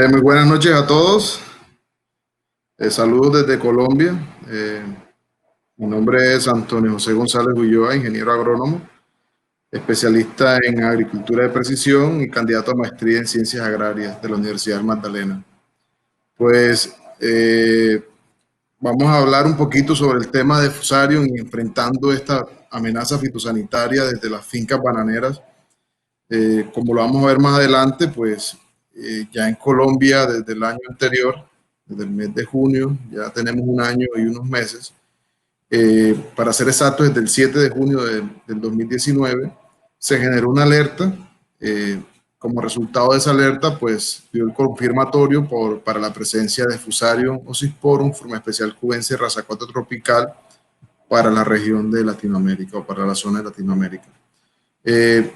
Muy buenas noches a todos. Saludos desde Colombia. Mi nombre es Antonio José González Ulloa, ingeniero agrónomo, especialista en agricultura de precisión y candidato a maestría en ciencias agrarias de la Universidad del Magdalena. Pues vamos a hablar un poquito sobre el tema de Fusarium y enfrentando esta amenaza fitosanitaria desde las fincas bananeras. Como lo vamos a ver más adelante, pues ya en Colombia desde el año anterior, desde el mes de junio, ya tenemos un año y unos meses. Para ser exactos, desde el 7 de junio del 2019 se generó una alerta. Como resultado de esa alerta, pues dio el confirmatorio para la presencia de Fusarium oxysporum, forma especial cubense, raza 4 tropical, para la región de Latinoamérica o para la zona de Latinoamérica.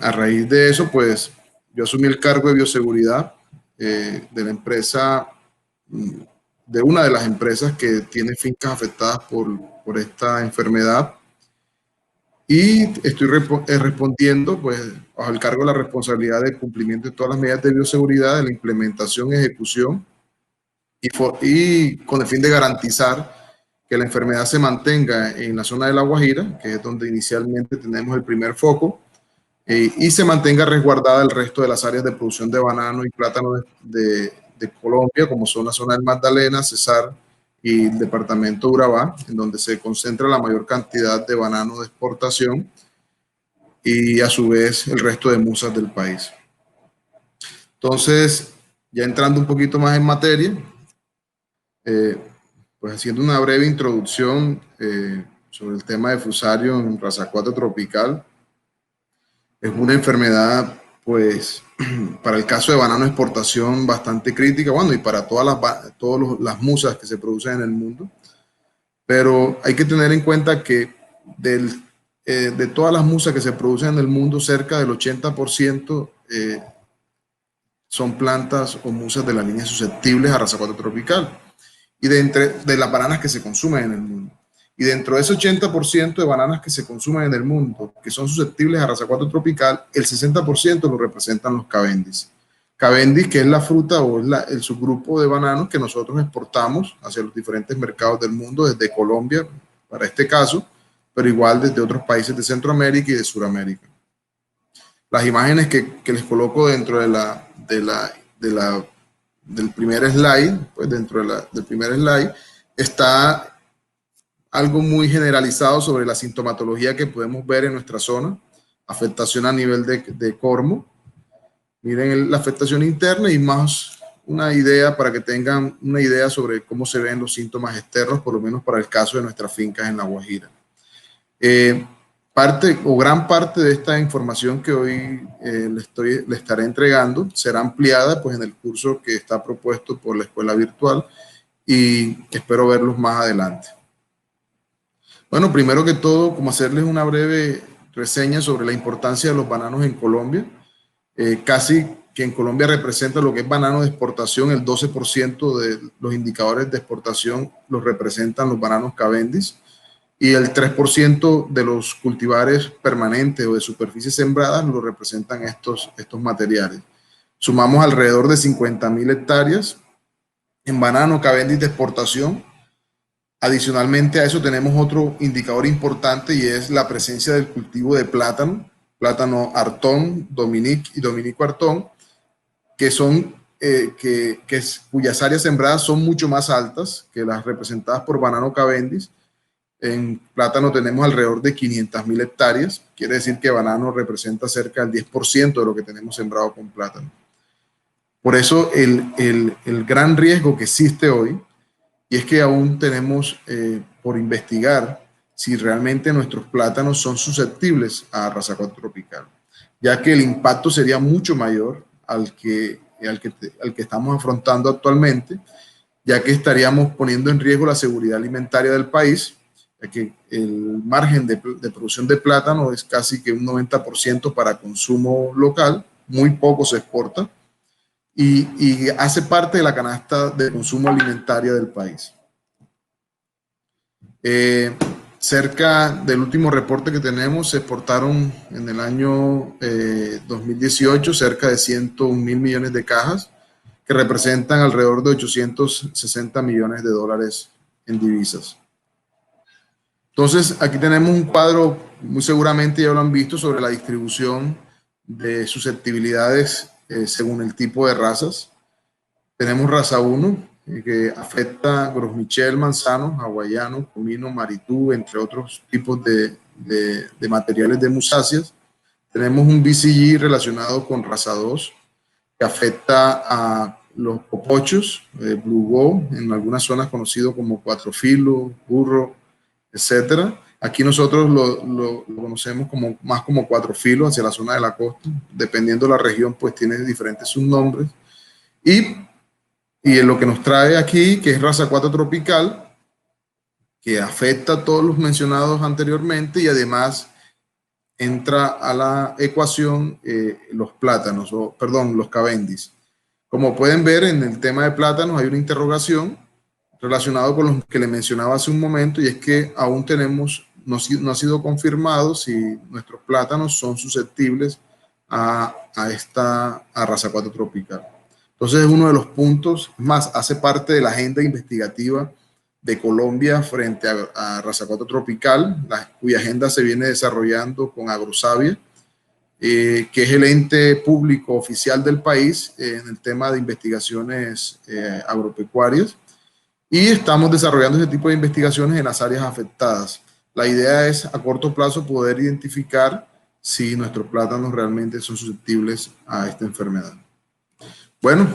A raíz de eso, pues yo asumí el cargo de bioseguridad de la empresa, de una de las empresas que tiene fincas afectadas por esta enfermedad, y estoy respondiendo pues bajo el cargo de la responsabilidad del cumplimiento de todas las medidas de bioseguridad, de la implementación, ejecución y con el fin de garantizar que la enfermedad se mantenga en la zona de La Guajira, que es donde inicialmente tenemos el primer foco, y se mantenga resguardada el resto de las áreas de producción de banano y plátano de Colombia, como son la zona del Magdalena, Cesar y el departamento de Urabá, en donde se concentra la mayor cantidad de banano de exportación, y a su vez el resto de musas del país. Entonces, ya entrando un poquito más en materia, pues haciendo una breve introducción sobre el tema de Fusarium en raza 4 tropical. Es una enfermedad, pues, para el caso de banano de exportación bastante crítica, bueno, y para todas las musas que se producen en el mundo. Pero hay que tener en cuenta que de todas las musas que se producen en el mundo, cerca del 80% son plantas o musas de la línea susceptibles a raza 4 tropical, y de las bananas que se consumen en el mundo. Y dentro de ese 80% de bananas que se consumen en el mundo, que son susceptibles a raza 4 tropical, el 60% lo representan los Cavendish. Cavendish, que es la fruta o es el subgrupo de bananos que nosotros exportamos hacia los diferentes mercados del mundo, desde Colombia, para este caso, pero igual desde otros países de Centroamérica y de Sudamérica. Las imágenes que les coloco dentro del primer slide, pues dentro del primer slide, está algo muy generalizado sobre la sintomatología que podemos ver en nuestra zona. Afectación a nivel de cormo. Miren la afectación interna y más una idea para que tengan una idea sobre cómo se ven los síntomas externos, por lo menos para el caso de nuestras fincas en La Guajira. Gran parte de esta información que hoy le estaré entregando será ampliada pues en el curso que está propuesto por la escuela virtual, y espero verlos más adelante. Bueno, primero que todo, como hacerles una breve reseña sobre la importancia de los bananos en Colombia. Casi que en Colombia representa lo que es banano de exportación, el 12% de los indicadores de exportación los representan los bananos Cavendish, y el 3% de los cultivares permanentes o de superficies sembradas lo representan estos materiales. Sumamos alrededor de 50.000 hectáreas en banano Cavendish de exportación. Adicionalmente a eso tenemos otro indicador importante, y es la presencia del cultivo de plátano Artón, Dominique y Dominico Artón, que son cuyas áreas sembradas son mucho más altas que las representadas por banano Cavendish. En plátano tenemos alrededor de 500.000 hectáreas, quiere decir que banano representa cerca del 10% de lo que tenemos sembrado con plátano. Por eso el gran riesgo que existe hoy, y es que aún tenemos por investigar si realmente nuestros plátanos son susceptibles a raza 4 tropical, ya que el impacto sería mucho mayor al que estamos afrontando actualmente, ya que estaríamos poniendo en riesgo la seguridad alimentaria del país, ya que el margen de producción de plátano es casi que un 90% para consumo local, muy poco se exporta, y hace parte de la canasta de consumo alimentaria del país. Cerca del último reporte que tenemos, se exportaron en el año 2018 cerca de 101.000 millones de cajas, que representan alrededor de 860 millones de dólares en divisas. Entonces, aquí tenemos un cuadro, muy seguramente ya lo han visto, sobre la distribución de susceptibilidades según el tipo de razas. Tenemos raza 1, que afecta Gros Michel, manzano, hawaiano, comino, maritú, entre otros tipos de materiales de musáceas. Tenemos un BCG relacionado con raza 2, que afecta a los popochos, blue go, en algunas zonas conocido como cuatrofilo, burro, etcétera. Aquí nosotros lo conocemos como, más como cuatrofilo hacia la zona de la costa. Dependiendo de la región, pues tiene diferentes subnombres. Y lo que nos trae aquí, que es raza 4 tropical, que afecta a todos los mencionados anteriormente y además entra a la ecuación los plátanos, los Cavendish. Como pueden ver, en el tema de plátanos hay una interrogación relacionada con los que le mencionaba hace un momento, y es que aún no ha sido confirmado si nuestros plátanos son susceptibles a raza 4 tropical. Entonces es uno de los puntos, más hace parte de la agenda investigativa de Colombia frente a raza 4 tropical, cuya agenda se viene desarrollando con Agrosavia, que es el ente público oficial del país en el tema de investigaciones agropecuarias, y estamos desarrollando ese tipo de investigaciones en las áreas afectadas. La idea es a corto plazo poder identificar si nuestros plátanos realmente son susceptibles a esta enfermedad. Bueno,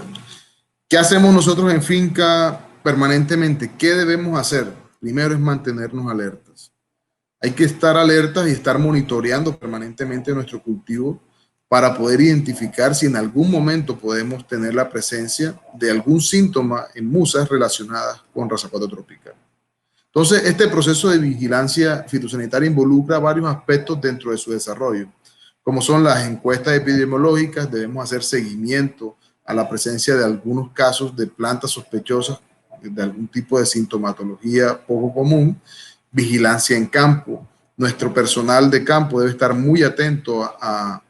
¿qué hacemos nosotros en finca permanentemente? ¿Qué debemos hacer? Primero es mantenernos alertas. Hay que estar alertas y estar monitoreando permanentemente nuestro cultivo para poder identificar si en algún momento podemos tener la presencia de algún síntoma en musas relacionadas con raza 4 tropical. Entonces, este proceso de vigilancia fitosanitaria involucra varios aspectos dentro de su desarrollo, como son las encuestas epidemiológicas. Debemos hacer seguimiento a la presencia de algunos casos de plantas sospechosas de algún tipo de sintomatología poco común. Vigilancia en campo. Nuestro personal de campo debe estar muy atento a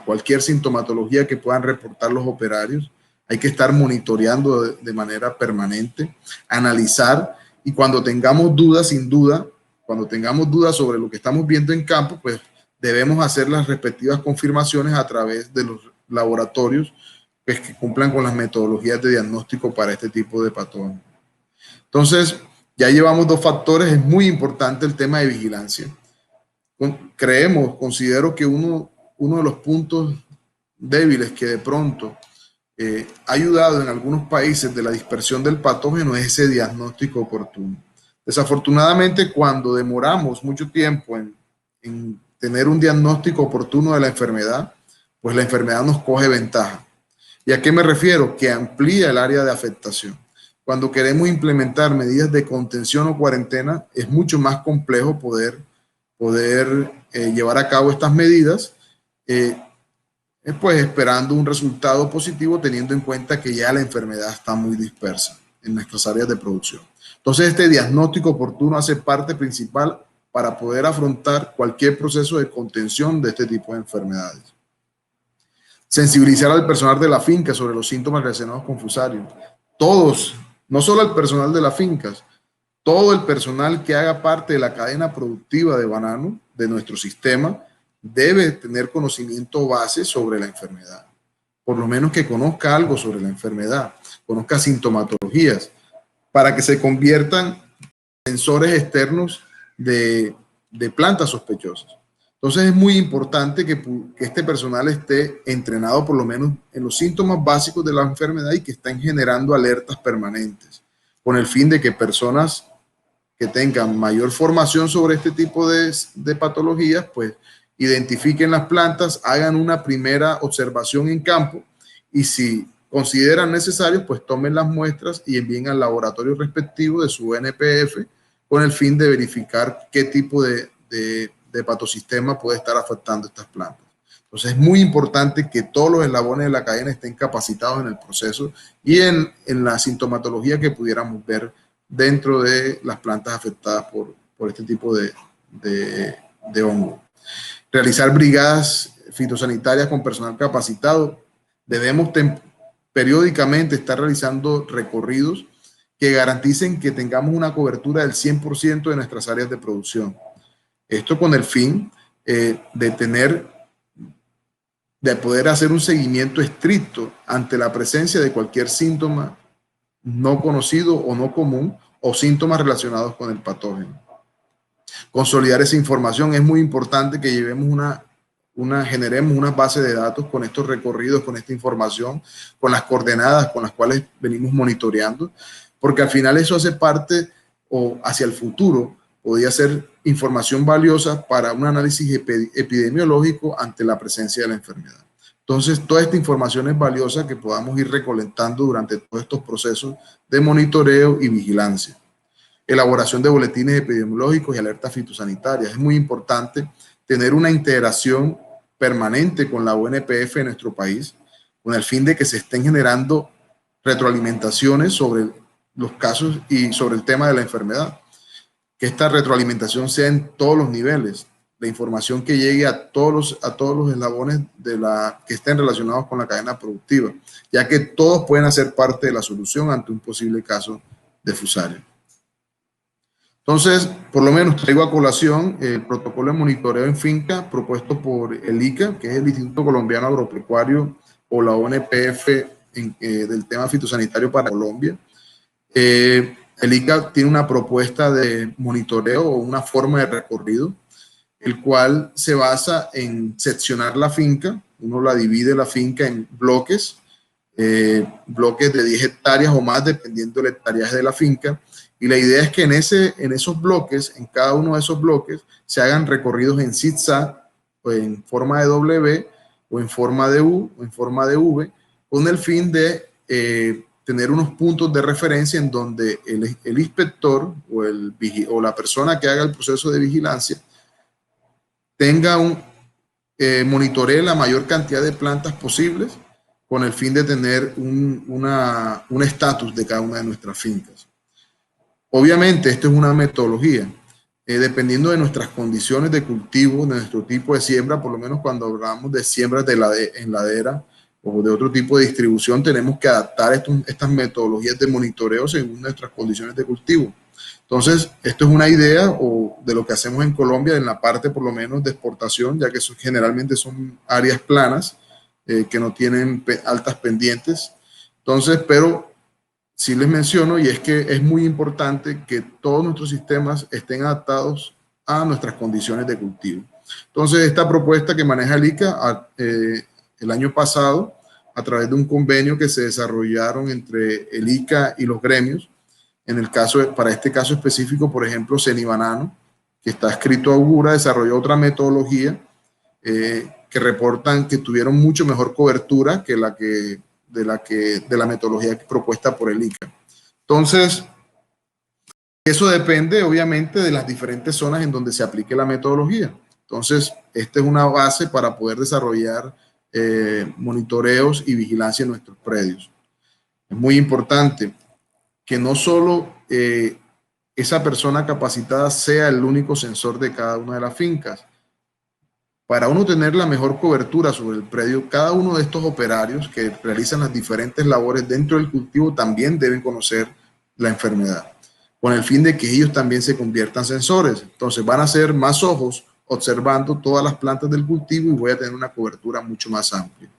cualquier sintomatología que puedan reportar los operarios. Hay que estar monitoreando de manera permanente, analizar, y cuando tengamos dudas, sin duda, cuando tengamos dudas sobre lo que estamos viendo en campo, pues debemos hacer las respectivas confirmaciones a través de los laboratorios, pues, que cumplan con las metodologías de diagnóstico para este tipo de patógenos. Entonces, ya llevamos 2 factores. Es muy importante el tema de vigilancia. Considero que uno de los puntos débiles que de pronto ha ayudado en algunos países de la dispersión del patógeno es ese diagnóstico oportuno. Desafortunadamente, cuando demoramos mucho tiempo en tener un diagnóstico oportuno de la enfermedad, pues la enfermedad nos coge ventaja. ¿Y a qué me refiero? Que amplía el área de afectación. Cuando queremos implementar medidas de contención o cuarentena, es mucho más complejo poder llevar a cabo estas medidas, pues esperando un resultado positivo, teniendo en cuenta que ya la enfermedad está muy dispersa en nuestras áreas de producción. Entonces, este diagnóstico oportuno hace parte principal para poder afrontar cualquier proceso de contención de este tipo de enfermedades. Sensibilizar al personal de la finca sobre los síntomas relacionados con fusarium. Todos, no solo el personal de las fincas, todo el personal que haga parte de la cadena productiva de banano de nuestro sistema debe tener conocimiento base sobre la enfermedad. Por lo menos que conozca algo sobre la enfermedad, conozca sintomatologías, para que se conviertan en sensores externos de plantas sospechosas. Entonces es muy importante que este personal esté entrenado por lo menos en los síntomas básicos de la enfermedad y que estén generando alertas permanentes, con el fin de que personas que tengan mayor formación sobre este tipo de patologías, pues identifiquen las plantas, hagan una primera observación en campo, y si consideran necesario, pues tomen las muestras y envíen al laboratorio respectivo de su NPF con el fin de verificar qué tipo de patosistema puede estar afectando estas plantas. Entonces es muy importante que todos los eslabones de la cadena estén capacitados en el proceso y en la sintomatología que pudiéramos ver dentro de las plantas afectadas por este tipo de hongo. Realizar brigadas fitosanitarias con personal capacitado. Debemos periódicamente estar realizando recorridos que garanticen que tengamos una cobertura del 100% de nuestras áreas de producción. Esto con el fin de poder hacer un seguimiento estricto ante la presencia de cualquier síntoma no conocido o no común o síntomas relacionados con el patógeno. Consolidar esa información es muy importante, que llevemos generemos una base de datos con estos recorridos, con esta información, con las coordenadas con las cuales venimos monitoreando, porque al final eso hace parte, o hacia el futuro podría ser información valiosa para un análisis epidemiológico ante la presencia de la enfermedad. Entonces, toda esta información es valiosa que podamos ir recolectando durante todos estos procesos de monitoreo y vigilancia. Elaboración de boletines epidemiológicos y alertas fitosanitarias. Es muy importante tener una integración permanente con la UNPF de nuestro país, con el fin de que se estén generando retroalimentaciones sobre los casos y sobre el tema de la enfermedad. Que esta retroalimentación sea en todos los niveles, la información que llegue a todos los eslabones que estén relacionados con la cadena productiva, ya que todos pueden hacer parte de la solución ante un posible caso de Fusarium. Entonces, por lo menos traigo a colación el protocolo de monitoreo en finca propuesto por el ICA, que es el Instituto Colombiano Agropecuario, o la ONPF del tema fitosanitario para Colombia. El ICA tiene una propuesta de monitoreo o una forma de recorrido, el cual se basa en seccionar la finca. Uno la divide la finca en bloques, bloques de 10 hectáreas o más, dependiendo del hectareaje de la finca. Y la idea es que en esos bloques, en cada uno de esos bloques, se hagan recorridos en zigzag, o en forma de W, o en forma de U, o en forma de V, con el fin de tener unos puntos de referencia en donde el inspector o la persona que haga el proceso de vigilancia tenga monitoree la mayor cantidad de plantas posibles, con el fin de tener un estatus de cada una de nuestras fincas. Obviamente, esto es una metodología. Dependiendo de nuestras condiciones de cultivo, de nuestro tipo de siembra, por lo menos cuando hablamos de siembras en ladera o de otro tipo de distribución, tenemos que adaptar estas metodologías de monitoreo según nuestras condiciones de cultivo. Entonces, esto es una idea de lo que hacemos en Colombia, en la parte por lo menos de exportación, ya que generalmente son áreas planas que no tienen altas pendientes. Entonces, pero sí les menciono, y es que es muy importante que todos nuestros sistemas estén adaptados a nuestras condiciones de cultivo. Entonces, esta propuesta que maneja el ICA el año pasado, a través de un convenio que se desarrollaron entre el ICA y los gremios, para este caso específico, por ejemplo, Cenibanano, que está escrito a Augura, desarrolló otra metodología que reportan que tuvieron mucho mejor cobertura que de la metodología propuesta por el ICA. Entonces, eso depende obviamente de las diferentes zonas en donde se aplique la metodología. Entonces, esta es una base para poder desarrollar monitoreos y vigilancia en nuestros predios. Es muy importante que no solo esa persona capacitada sea el único sensor de cada una de las fincas. Para uno tener la mejor cobertura sobre el predio, cada uno de estos operarios que realizan las diferentes labores dentro del cultivo también deben conocer la enfermedad, con el fin de que ellos también se conviertan en sensores. Entonces van a ser más ojos observando todas las plantas del cultivo y voy a tener una cobertura mucho más amplia.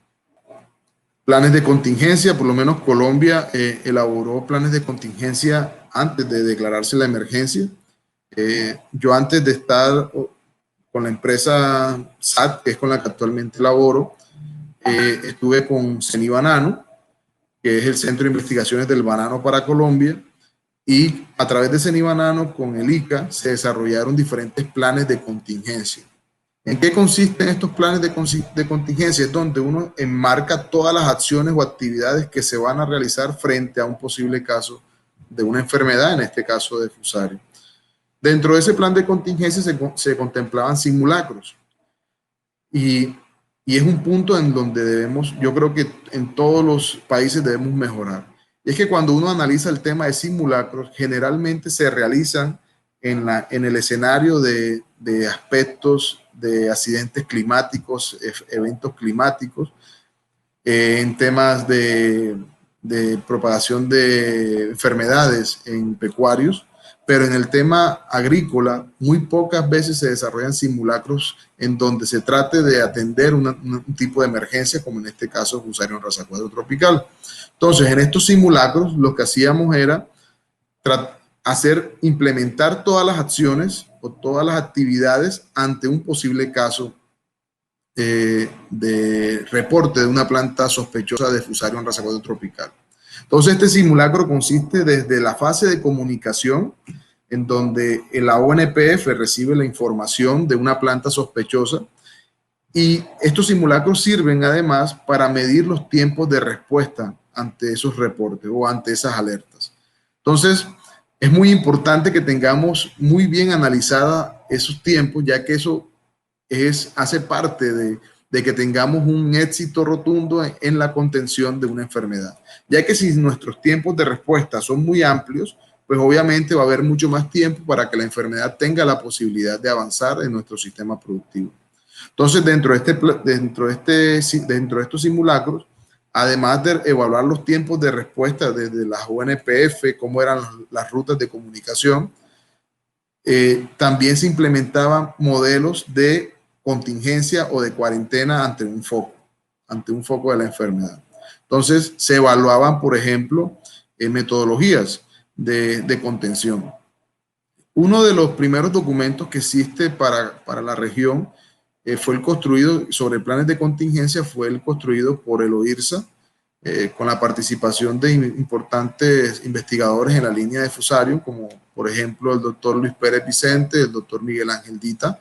Planes de contingencia, por lo menos Colombia elaboró planes de contingencia antes de declararse la emergencia. Yo antes de estar con la empresa SAT, que es con la que actualmente laboro, estuve con Cenibanano, que es el Centro de Investigaciones del Banano para Colombia, y a través de Cenibanano con el ICA se desarrollaron diferentes planes de contingencia. ¿En qué consisten estos planes de contingencia? Es donde uno enmarca todas las acciones o actividades que se van a realizar frente a un posible caso de una enfermedad, en este caso de Fusarium. Dentro de ese plan de contingencia se contemplaban simulacros y es un punto en donde yo creo que en todos los países debemos mejorar. Y es que cuando uno analiza el tema de simulacros, generalmente se realizan en el escenario de aspectos de accidentes climáticos, eventos climáticos, en temas de propagación de enfermedades en pecuarios, pero en el tema agrícola muy pocas veces se desarrollan simulacros en donde se trate de atender un tipo de emergencia, como en este caso Fusarium racequaedro tropical. Entonces, en estos simulacros lo que hacíamos era implementar todas las acciones o todas las actividades ante un posible caso de reporte de una planta sospechosa de Fusarium racequaedro tropical. Entonces, este simulacro consiste desde la fase de comunicación, en donde la ONPF recibe la información de una planta sospechosa, y estos simulacros sirven además para medir los tiempos de respuesta ante esos reportes o ante esas alertas. Entonces, es muy importante que tengamos muy bien analizada esos tiempos, ya que eso hace parte de que tengamos un éxito rotundo en la contención de una enfermedad. Ya que si nuestros tiempos de respuesta son muy amplios, pues obviamente va a haber mucho más tiempo para que la enfermedad tenga la posibilidad de avanzar en nuestro sistema productivo. Entonces, dentro de estos simulacros, además de evaluar los tiempos de respuesta desde las ONPF, cómo eran las rutas de comunicación, también se implementaban modelos de contingencia o de cuarentena ante un foco de la enfermedad. Entonces, se evaluaban, por ejemplo, metodologías de contención. Uno de los primeros documentos que existe para la región fue el construido sobre planes de contingencia, fue el construido por el OIRSA, con la participación de importantes investigadores en la línea de Fusarium, como por ejemplo el doctor Luis Pérez Vicente, el doctor Miguel Ángel Dita,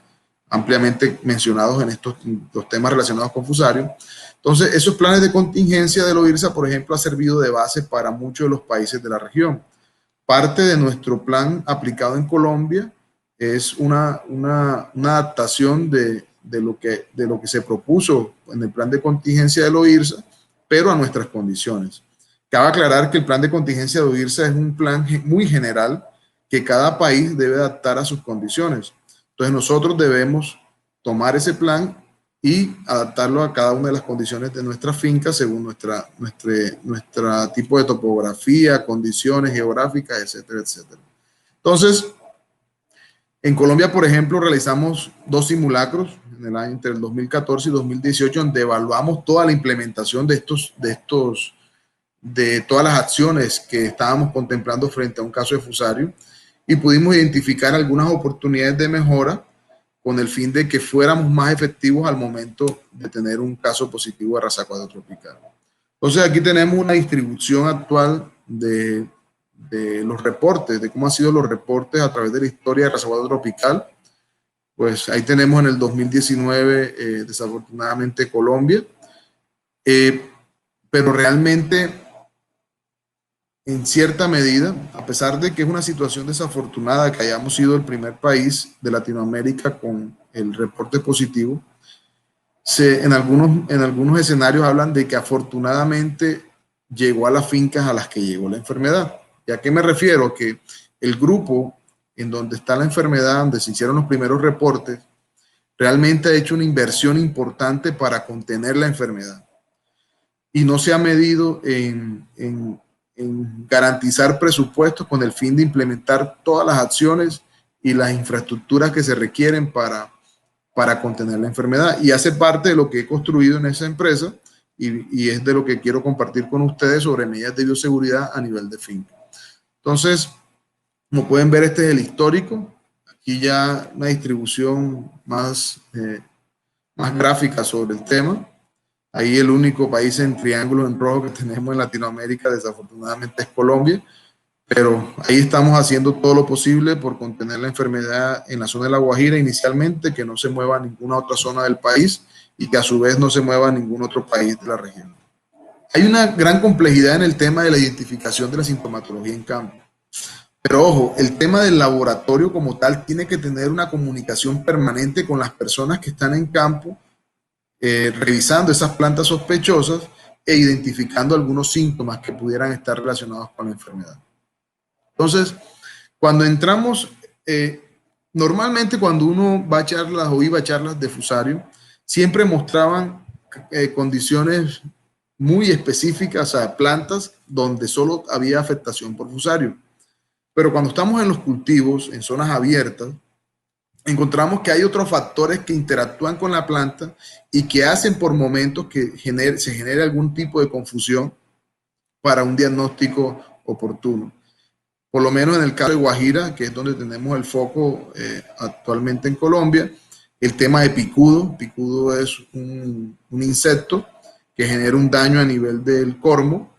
ampliamente mencionados en estos los temas relacionados con Fusarium. Entonces, esos planes de contingencia del OIRSA, por ejemplo, ha servido de base para muchos de los países de la región. Parte de nuestro plan aplicado en Colombia es una adaptación de lo que se propuso en el plan de contingencia del OIRSA, pero a nuestras condiciones. Cabe aclarar que el plan de contingencia de OIRSA es un plan muy general que cada país debe adaptar a sus condiciones. Entonces nosotros debemos tomar ese plan y adaptarlo a cada una de las condiciones de nuestra finca según nuestra tipo de topografía, condiciones geográficas, etcétera, etcétera. Entonces, en Colombia, por ejemplo, realizamos 2 simulacros en el año entre el 2014 y 2018, donde evaluamos toda la implementación de todas las acciones que estábamos contemplando frente a un caso de Fusarium, y pudimos identificar algunas oportunidades de mejora con el fin de que fuéramos más efectivos al momento de tener un caso positivo de racequaedro tropical. Entonces, aquí tenemos una distribución actual de los reportes, de cómo han sido los reportes a través de la historia de racequaedro tropical. Pues ahí tenemos en el 2019, desafortunadamente, Colombia, pero realmente, en cierta medida, a pesar de que es una situación desafortunada que hayamos sido el primer país de Latinoamérica con el reporte positivo, en algunos escenarios hablan de que afortunadamente llegó a las fincas a las que llegó la enfermedad. ¿Y a qué me refiero? Que el grupo en donde está la enfermedad, donde se hicieron los primeros reportes, realmente ha hecho una inversión importante para contener la enfermedad. Y no se ha medido en garantizar presupuestos con el fin de implementar todas las acciones y las infraestructuras que se requieren para contener la enfermedad. Y hace parte de lo que he construido en esa empresa y es de lo que quiero compartir con ustedes sobre medidas de bioseguridad a nivel de finca. Entonces, como pueden ver, este es el histórico. Aquí ya una distribución más gráfica sobre el tema. Ahí el único país en triángulo en rojo que tenemos en Latinoamérica, desafortunadamente, es Colombia. Pero ahí estamos haciendo todo lo posible por contener la enfermedad en la zona de La Guajira inicialmente, que no se mueva a ninguna otra zona del país y que a su vez no se mueva a ningún otro país de la región. Hay una gran complejidad en el tema de la identificación de la sintomatología en campo. Pero ojo, el tema del laboratorio como tal tiene que tener una comunicación permanente con las personas que están en campo, revisando esas plantas sospechosas e identificando algunos síntomas que pudieran estar relacionados con la enfermedad. Entonces, cuando entramos, normalmente cuando uno va a charlas o iba a charlas de Fusarium, siempre mostraban condiciones muy específicas, o sea, plantas donde solo había afectación por Fusarium. Pero cuando estamos en los cultivos, en zonas abiertas, encontramos que hay otros factores que interactúan con la planta y que hacen por momentos que se genere algún tipo de confusión para un diagnóstico oportuno. Por lo menos en el caso de Guajira, que es donde tenemos el foco actualmente en Colombia, el tema de picudo. Picudo es un insecto que genera un daño a nivel del cormo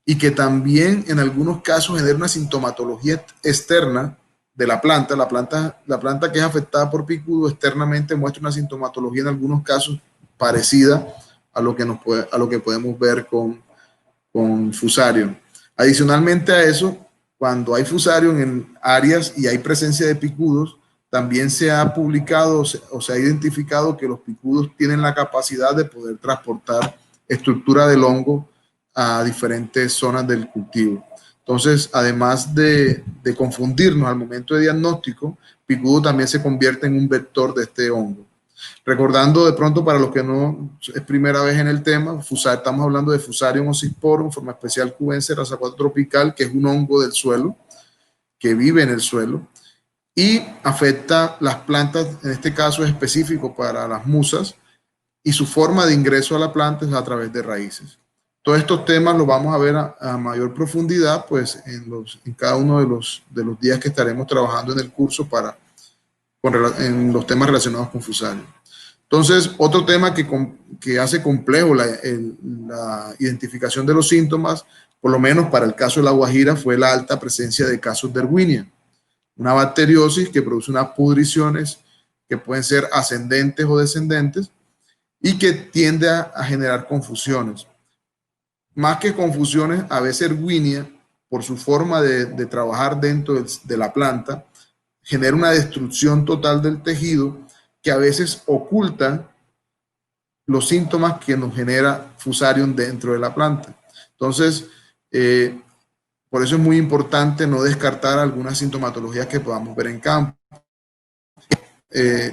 y que también en algunos casos genera una sintomatología externa de la planta. La planta que es afectada por picudo externamente muestra una sintomatología en algunos casos parecida a lo que, a lo que podemos ver con Fusarium. Adicionalmente a eso, cuando hay Fusarium en áreas y hay presencia de picudos, también se ha publicado o se ha identificado que los picudos tienen la capacidad de poder transportar estructura del hongo a diferentes zonas del cultivo. Entonces, además de confundirnos al momento de diagnóstico, picudo también se convierte en un vector de este hongo. Recordando de pronto para los que no es primera vez en el tema, estamos hablando de Fusarium oxysporum, forma especial cubense, raza 4 tropical, que es un hongo del suelo, que vive en el suelo y afecta las plantas, en este caso es específico para las musas, y su forma de ingreso a la planta es a través de raíces. Todos estos temas los vamos a ver a mayor profundidad pues en cada uno de los días que estaremos trabajando en el curso en los temas relacionados con Fusarium. Entonces, otro tema que hace complejo la identificación de los síntomas, por lo menos para el caso de la Guajira, fue la alta presencia de casos de Erwinia, una bacteriosis que produce unas pudriciones que pueden ser ascendentes o descendentes y que tiende a generar confusiones. Más que confusiones, a veces Erwinia, por su forma de trabajar dentro de la planta, genera una destrucción total del tejido que a veces oculta los síntomas que nos genera Fusarium dentro de la planta. Entonces, por eso es muy importante no descartar algunas sintomatologías que podamos ver en campo.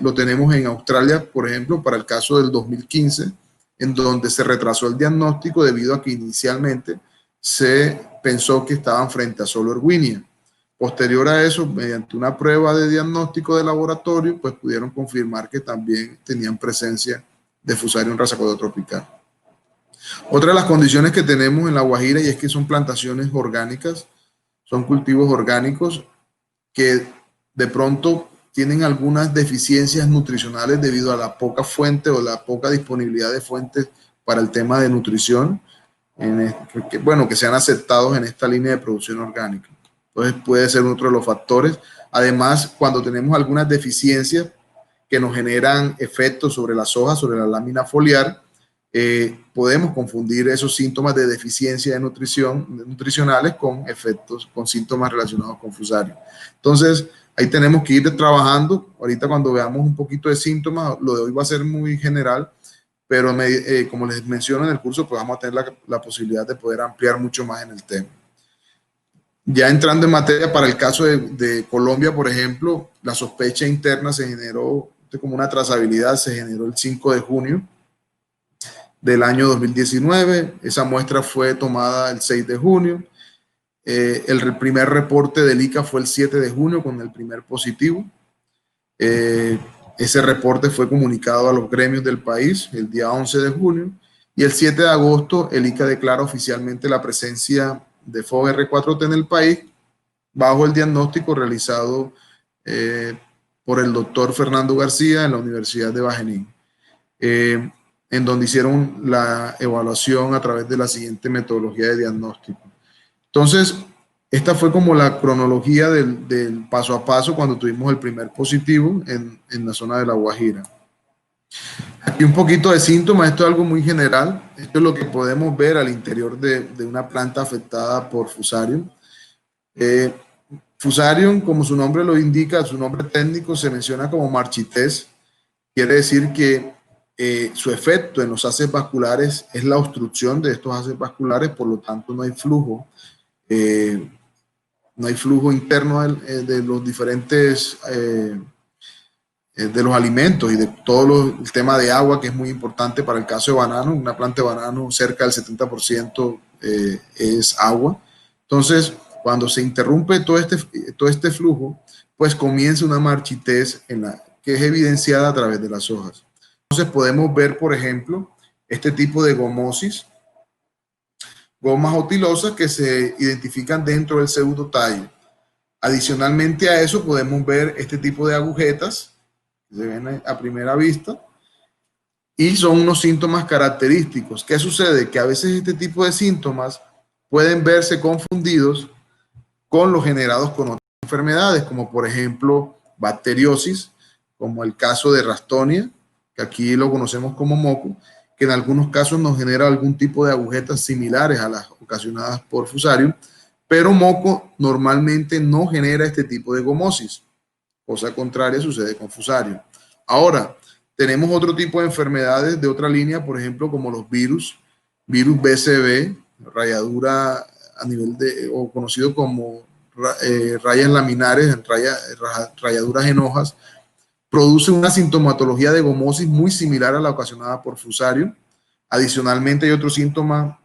Lo tenemos en Australia, por ejemplo, para el caso del 2015, en donde se retrasó el diagnóstico debido a que inicialmente se pensó que estaban frente a solo Erwinia. Posterior a eso, mediante una prueba de diagnóstico de laboratorio, pues pudieron confirmar que también tenían presencia de Fusarium raza 4 tropical. Otra de las condiciones que tenemos en La Guajira y es que son plantaciones orgánicas, son cultivos orgánicos que de pronto tienen algunas deficiencias nutricionales debido a la poca fuente o la poca disponibilidad de fuentes para el tema de nutrición, que sean aceptados en esta línea de producción orgánica. Entonces puede ser otro de los factores. Además, cuando tenemos algunas deficiencias que nos generan efectos sobre las hojas, sobre la lámina foliar, podemos confundir esos síntomas de deficiencia de nutricionales con efectos, con síntomas relacionados con Fusarium. Entonces, ahí tenemos que ir trabajando. Ahorita cuando veamos un poquito de síntomas, lo de hoy va a ser muy general, pero como les menciono en el curso, pues vamos a tener la posibilidad de poder ampliar mucho más en el tema. Ya entrando en materia, para el caso de Colombia, por ejemplo, la sospecha interna se generó como una trazabilidad, se generó el 5 de junio del año 2019. Esa muestra fue tomada el 6 de junio. El primer reporte del ICA fue el 7 de junio con el primer positivo. Ese reporte fue comunicado a los gremios del país el día 11 de junio y el 7 de agosto el ICA declara oficialmente la presencia de FOVR4T en el país bajo el diagnóstico realizado por el doctor Fernando García en la Universidad de Wageningen, en donde hicieron la evaluación a través de la siguiente metodología de diagnóstico. Entonces, esta fue como la cronología del paso a paso cuando tuvimos el primer positivo en la zona de La Guajira. Aquí un poquito de síntomas, esto es algo muy general. Esto es lo que podemos ver al interior de una planta afectada por Fusarium. Fusarium, como su nombre lo indica, su nombre técnico se menciona como marchitez. Quiere decir que su efecto en los haces vasculares es la obstrucción de estos haces vasculares, por lo tanto no hay flujo. No hay flujo interno de los diferentes de los alimentos y de todo el tema de agua, que es muy importante para el caso de banano. Una planta de banano, cerca del 70% es agua. Entonces, cuando se interrumpe todo este flujo, pues comienza una marchitez que es evidenciada a través de las hojas. Entonces podemos ver, por ejemplo, este tipo de gomosis, gomas otilosas que se identifican dentro del pseudotallo. Adicionalmente a eso podemos ver este tipo de agujetas que se ven a primera vista y son unos síntomas característicos. ¿Qué sucede? Que a veces este tipo de síntomas pueden verse confundidos con los generados con otras enfermedades, como por ejemplo bacteriosis, como el caso de Ralstonia, que aquí lo conocemos como moco, que en algunos casos nos genera algún tipo de agujetas similares a las ocasionadas por Fusarium, pero moco normalmente no genera este tipo de gomosis. Cosa contraria sucede con Fusarium. Ahora, tenemos otro tipo de enfermedades de otra línea, por ejemplo, como los virus BCB, rayadura a nivel o conocido como rayas laminares, rayaduras en hojas, produce una sintomatología de gomosis muy similar a la ocasionada por Fusarium. Adicionalmente, hay otro síntoma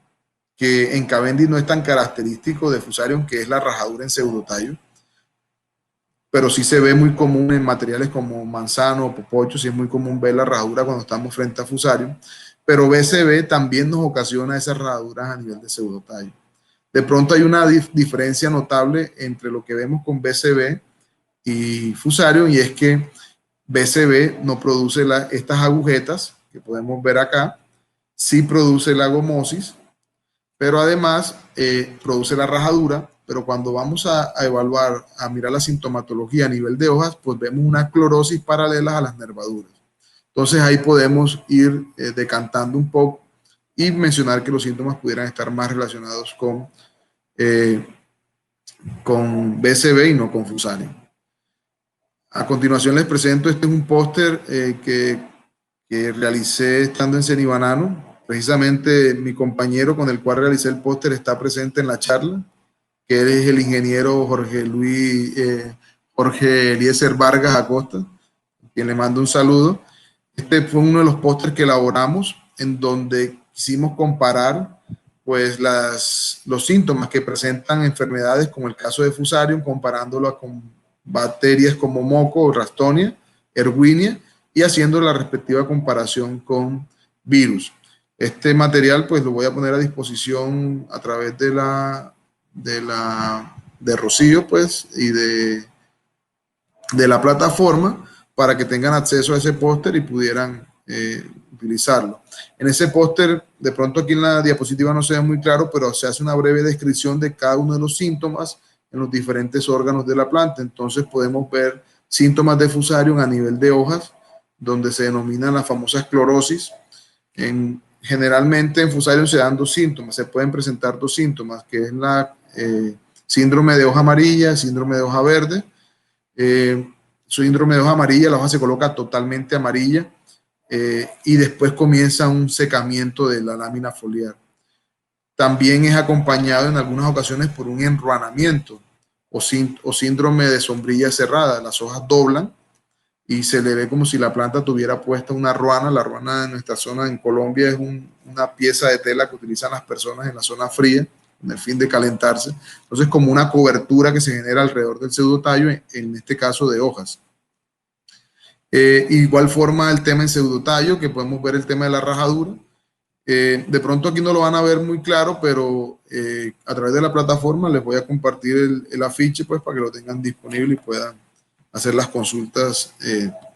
que en Cavendish no es tan característico de Fusarium, que es la rajadura en pseudotallo, pero sí se ve muy común en materiales como manzano o popocho, sí es muy común ver la rajadura cuando estamos frente a Fusarium, pero BCB también nos ocasiona esas rajaduras a nivel de pseudotallo. De pronto hay una diferencia notable entre lo que vemos con BCB y Fusarium, y es que BCB no produce estas agujetas que podemos ver acá, sí produce la gomosis, pero además produce la rajadura, pero cuando vamos a evaluar, a mirar la sintomatología a nivel de hojas, pues vemos una clorosis paralela a las nervaduras. Entonces ahí podemos ir decantando un poco y mencionar que los síntomas pudieran estar más relacionados con BCB y no con Fusarium. A continuación les presento, este es un póster que realicé estando en Cenibanano. Precisamente mi compañero con el cual realicé el póster está presente en la charla, que es el ingeniero Jorge Eliezer Vargas Acosta, quien le mando un saludo. Este fue uno de los pósters que elaboramos en donde quisimos comparar pues los síntomas que presentan enfermedades como el caso de Fusarium, comparándolo con bacterias como moco, Ralstonia, Erwinia, y haciendo la respectiva comparación con virus. Este material pues lo voy a poner a disposición a través de Rocío pues y de la plataforma para que tengan acceso a ese póster y pudieran utilizarlo. En ese póster, de pronto aquí en la diapositiva no se ve muy claro, pero se hace una breve descripción de cada uno de los síntomas en los diferentes órganos de la planta. Entonces podemos ver síntomas de Fusarium a nivel de hojas, donde se denominan las famosas clorosis. Generalmente en Fusarium se dan dos síntomas, se pueden presentar dos síntomas, que es la síndrome de hoja amarilla, síndrome de hoja verde. Síndrome de hoja amarilla, la hoja se coloca totalmente amarilla y después comienza un secamiento de la lámina foliar. También es acompañado en algunas ocasiones por un enruanamiento o síndrome de sombrilla cerrada. Las hojas doblan y se le ve como si la planta tuviera puesta una ruana. La ruana en nuestra zona en Colombia es una pieza de tela que utilizan las personas en la zona fría con el fin de calentarse. Entonces, como una cobertura que se genera alrededor del pseudotallo, en este caso de hojas. Igual forma el tema en pseudotallo, que podemos ver el tema de la rajadura. De pronto aquí no lo van a ver muy claro, pero a través de la plataforma les voy a compartir el afiche pues para que lo tengan disponible y puedan hacer las consultas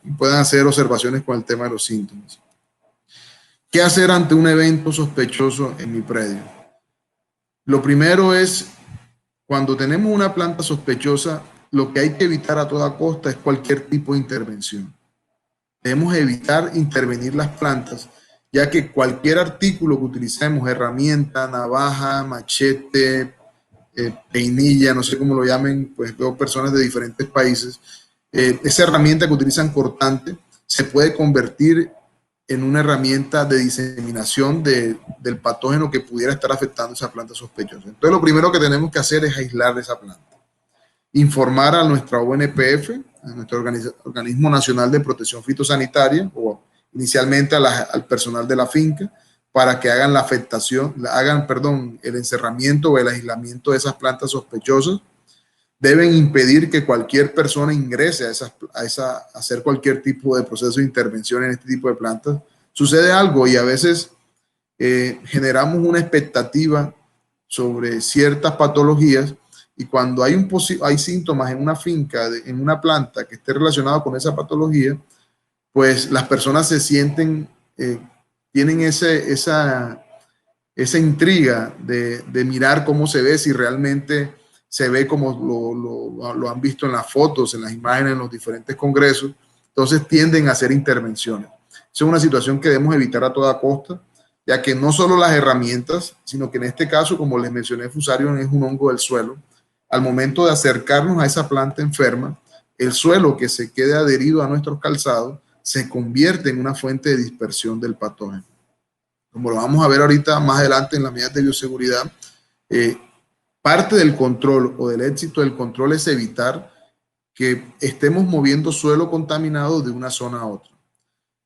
y puedan hacer observaciones con el tema de los síntomas. ¿Qué hacer ante un evento sospechoso en mi predio? Lo primero es, cuando tenemos una planta sospechosa, lo que hay que evitar a toda costa es cualquier tipo de intervención. Debemos evitar intervenir las plantas, ya que cualquier artículo que utilicemos, herramienta, navaja, machete, peinilla, no sé cómo lo llamen, pues veo personas de diferentes países, esa herramienta que utilizan cortante se puede convertir en una herramienta de diseminación del patógeno que pudiera estar afectando esa planta sospechosa. Entonces, lo primero que tenemos que hacer es aislar esa planta. Informar a nuestra ONPF Organismo Nacional de Protección Fitosanitaria, o inicialmente al personal de la finca, para que hagan el encerramiento o el aislamiento de esas plantas sospechosas. Deben impedir que cualquier persona ingrese a hacer cualquier tipo de proceso de intervención en este tipo de plantas. Sucede algo y a veces generamos una expectativa sobre ciertas patologías, y cuando hay síntomas en una finca, en una planta que esté relacionado con esa patología, pues las personas se sienten, tienen esa intriga de mirar cómo se ve, si realmente se ve como lo han visto en las fotos, en las imágenes, en los diferentes congresos. Entonces tienden a hacer intervenciones. Esa es una situación que debemos evitar a toda costa, ya que no solo las herramientas, sino que en este caso, como les mencioné, Fusarium es un hongo del suelo. Al momento de acercarnos a esa planta enferma, el suelo que se quede adherido a nuestros calzados se convierte en una fuente de dispersión del patógeno. Como lo vamos a ver ahorita más adelante en las medidas de bioseguridad, parte del control o del éxito del control es evitar que estemos moviendo suelo contaminado de una zona a otra.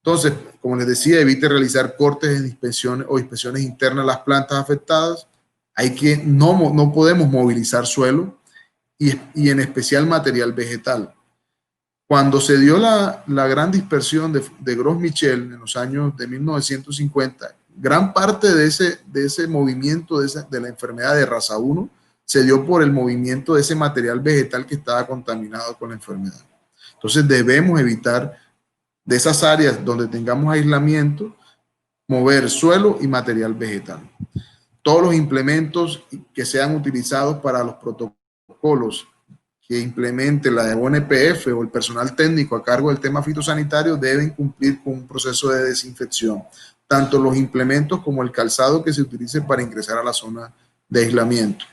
Entonces, como les decía, evite realizar cortes en inspecciones o inspecciones internas a las plantas afectadas. No podemos movilizar suelo y en especial material vegetal. Cuando se dio la gran dispersión de Gros Michel en los años de 1950, gran parte de ese movimiento de la enfermedad de raza 1 se dio por el movimiento de ese material vegetal que estaba contaminado con la enfermedad. Entonces debemos evitar de esas áreas donde tengamos aislamiento, mover suelo y material vegetal. Todos los implementos que sean utilizados para los protocolos que implemente la ONPF o el personal técnico a cargo del tema fitosanitario deben cumplir con un proceso de desinfección, tanto los implementos como el calzado que se utilice para ingresar a la zona de aislamiento.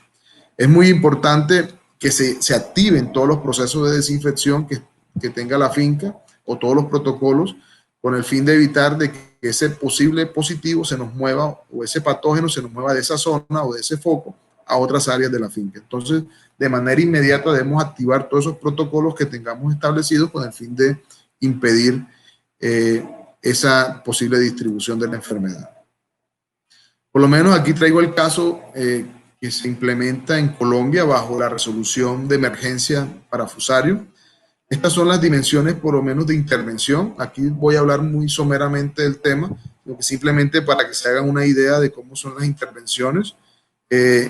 Es muy importante que se activen todos los procesos de desinfección que tenga la finca o todos los protocolos, con el fin de evitar de que ese posible positivo se nos mueva, o ese patógeno se nos mueva de esa zona o de ese foco a otras áreas de la finca. Entonces, de manera inmediata debemos activar todos esos protocolos que tengamos establecidos con el fin de impedir esa posible distribución de la enfermedad. Por lo menos aquí traigo el caso que se implementa en Colombia bajo la resolución de emergencia para Fusarium. Estas son las dimensiones por lo menos de intervención. Aquí voy a hablar muy someramente del tema, simplemente para que se hagan una idea de cómo son las intervenciones.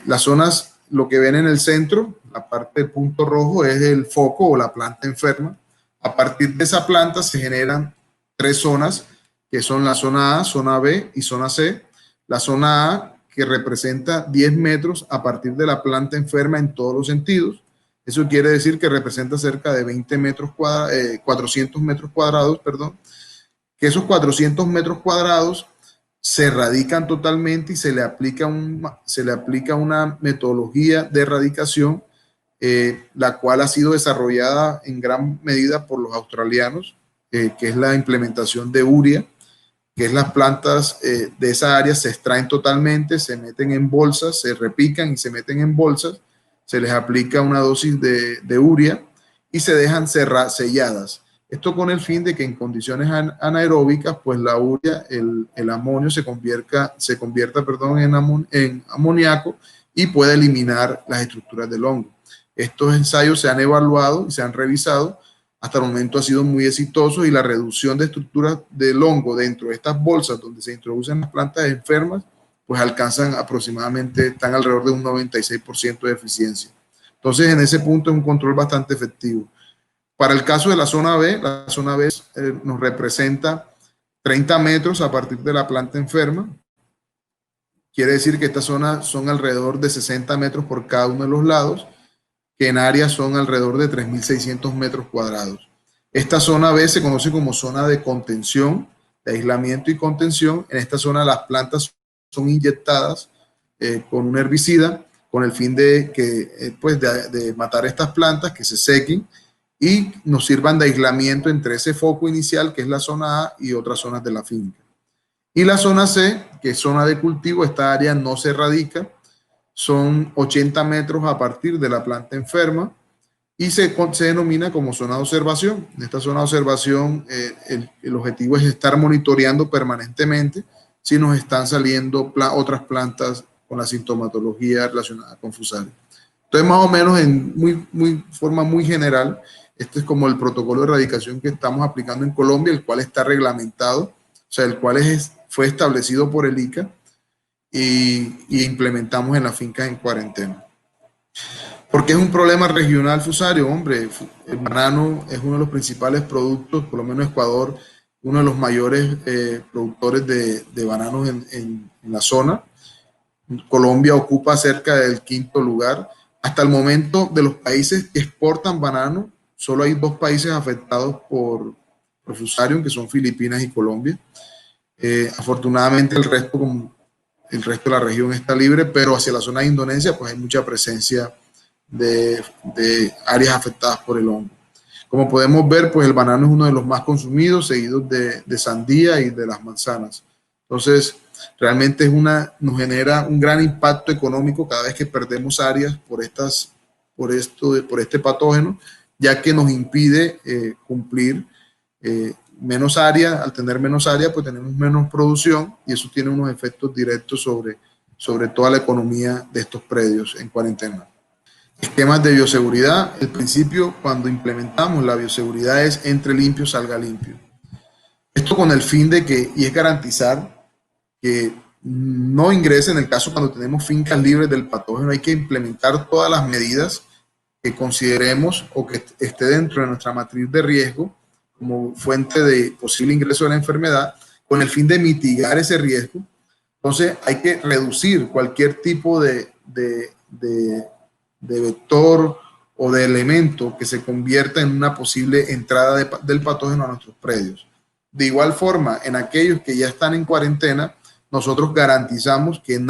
Las zonas, lo que ven en el centro, la parte de punto rojo es el foco o la planta enferma. A partir de esa planta se generan 3 zonas, que son la zona A, zona B y zona C. La zona A, que representa 10 metros a partir de la planta enferma en todos los sentidos. Eso quiere decir que representa cerca de 400 metros cuadrados, que esos 400 metros cuadrados se erradican totalmente y se le aplica una metodología de erradicación, la cual ha sido desarrollada en gran medida por los australianos, que es la implementación de urea, que es las plantas de esa área se extraen totalmente, se meten en bolsas, se repican y se meten en bolsas, se les aplica una dosis de urea y se dejan selladas. Esto con el fin de que en condiciones anaeróbicas, pues la urea, el amonio se convierta en amoníaco y pueda eliminar las estructuras del hongo. Estos ensayos se han evaluado y se han revisado. Hasta el momento ha sido muy exitoso y la reducción de estructuras del hongo dentro de estas bolsas donde se introducen las plantas enfermas, pues alcanzan aproximadamente, están alrededor de un 96% de eficiencia. Entonces, en ese punto es un control bastante efectivo. Para el caso de la zona B nos representa 30 metros a partir de la planta enferma. Quiere decir que estas zonas son alrededor de 60 metros por cada uno de los lados, que en área son alrededor de 3.600 metros cuadrados. Esta zona B se conoce como zona de contención, de aislamiento y contención. En esta zona las plantas son inyectadas con un herbicida con el fin de matar estas plantas, que se sequen y nos sirvan de aislamiento entre ese foco inicial, que es la zona A, y otras zonas de la finca. Y la zona C, que es zona de cultivo, esta área no se erradica, son 80 metros a partir de la planta enferma, y se denomina como zona de observación. En esta zona de observación el objetivo es estar monitoreando permanentemente si nos están saliendo otras plantas con la sintomatología relacionada con Fusarium. Entonces, más o menos en forma muy general, este es como el protocolo de erradicación que estamos aplicando en Colombia, el cual está reglamentado, o sea, el cual fue establecido por el ICA y implementamos en las fincas en cuarentena. Porque es un problema regional Fusarium, hombre. El banano es uno de los principales productos, por lo menos Ecuador, uno de los mayores productores de bananos en la zona. Colombia ocupa cerca del 5º lugar. Hasta el momento, de los países que exportan banano, solo hay 2 países afectados por Fusarium, que son Filipinas y Colombia. Afortunadamente el resto de la región está libre, pero hacia la zona de Indonesia pues hay mucha presencia de áreas afectadas por el hongo. Como podemos ver, pues el banano es uno de los más consumidos, seguidos de sandía y de las manzanas. Entonces, realmente nos genera un gran impacto económico cada vez que perdemos áreas por este patógeno, ya que nos impide cumplir menos área. Al tener menos área, pues tenemos menos producción y eso tiene unos efectos directos sobre toda la economía de estos predios en cuarentena. Esquemas de bioseguridad. El principio, cuando implementamos la bioseguridad, es entre limpio, salga limpio. Esto con el fin de que, y es garantizar que no ingrese, en el caso cuando tenemos fincas libres del patógeno, hay que implementar todas las medidas que consideremos o que esté dentro de nuestra matriz de riesgo como fuente de posible ingreso de la enfermedad, con el fin de mitigar ese riesgo. Entonces hay que reducir cualquier tipo de vector o de elemento que se convierta en una posible entrada del patógeno a nuestros predios. De igual forma, en aquellos que ya están en cuarentena, nosotros garantizamos que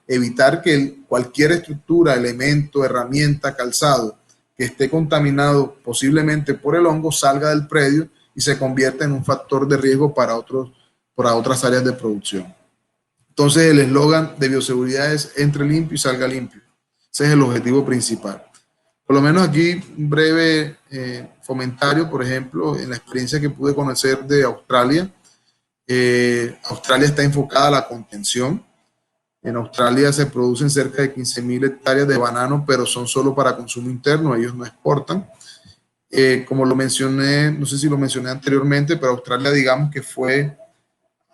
evitar que cualquier estructura, elemento, herramienta, calzado que esté contaminado posiblemente por el hongo salga del predio y se convierta en un factor de riesgo para otras áreas de producción. Entonces el eslogan de bioseguridad es entre limpio y salga limpio. Ese es el objetivo principal. Por lo menos aquí un breve comentario, por ejemplo, en la experiencia que pude conocer de Australia. Australia está enfocada a la contención. En Australia se producen cerca de 15.000 hectáreas de banano, pero son solo para consumo interno, ellos no exportan. Como lo mencioné, no sé si lo mencioné anteriormente, pero Australia, digamos que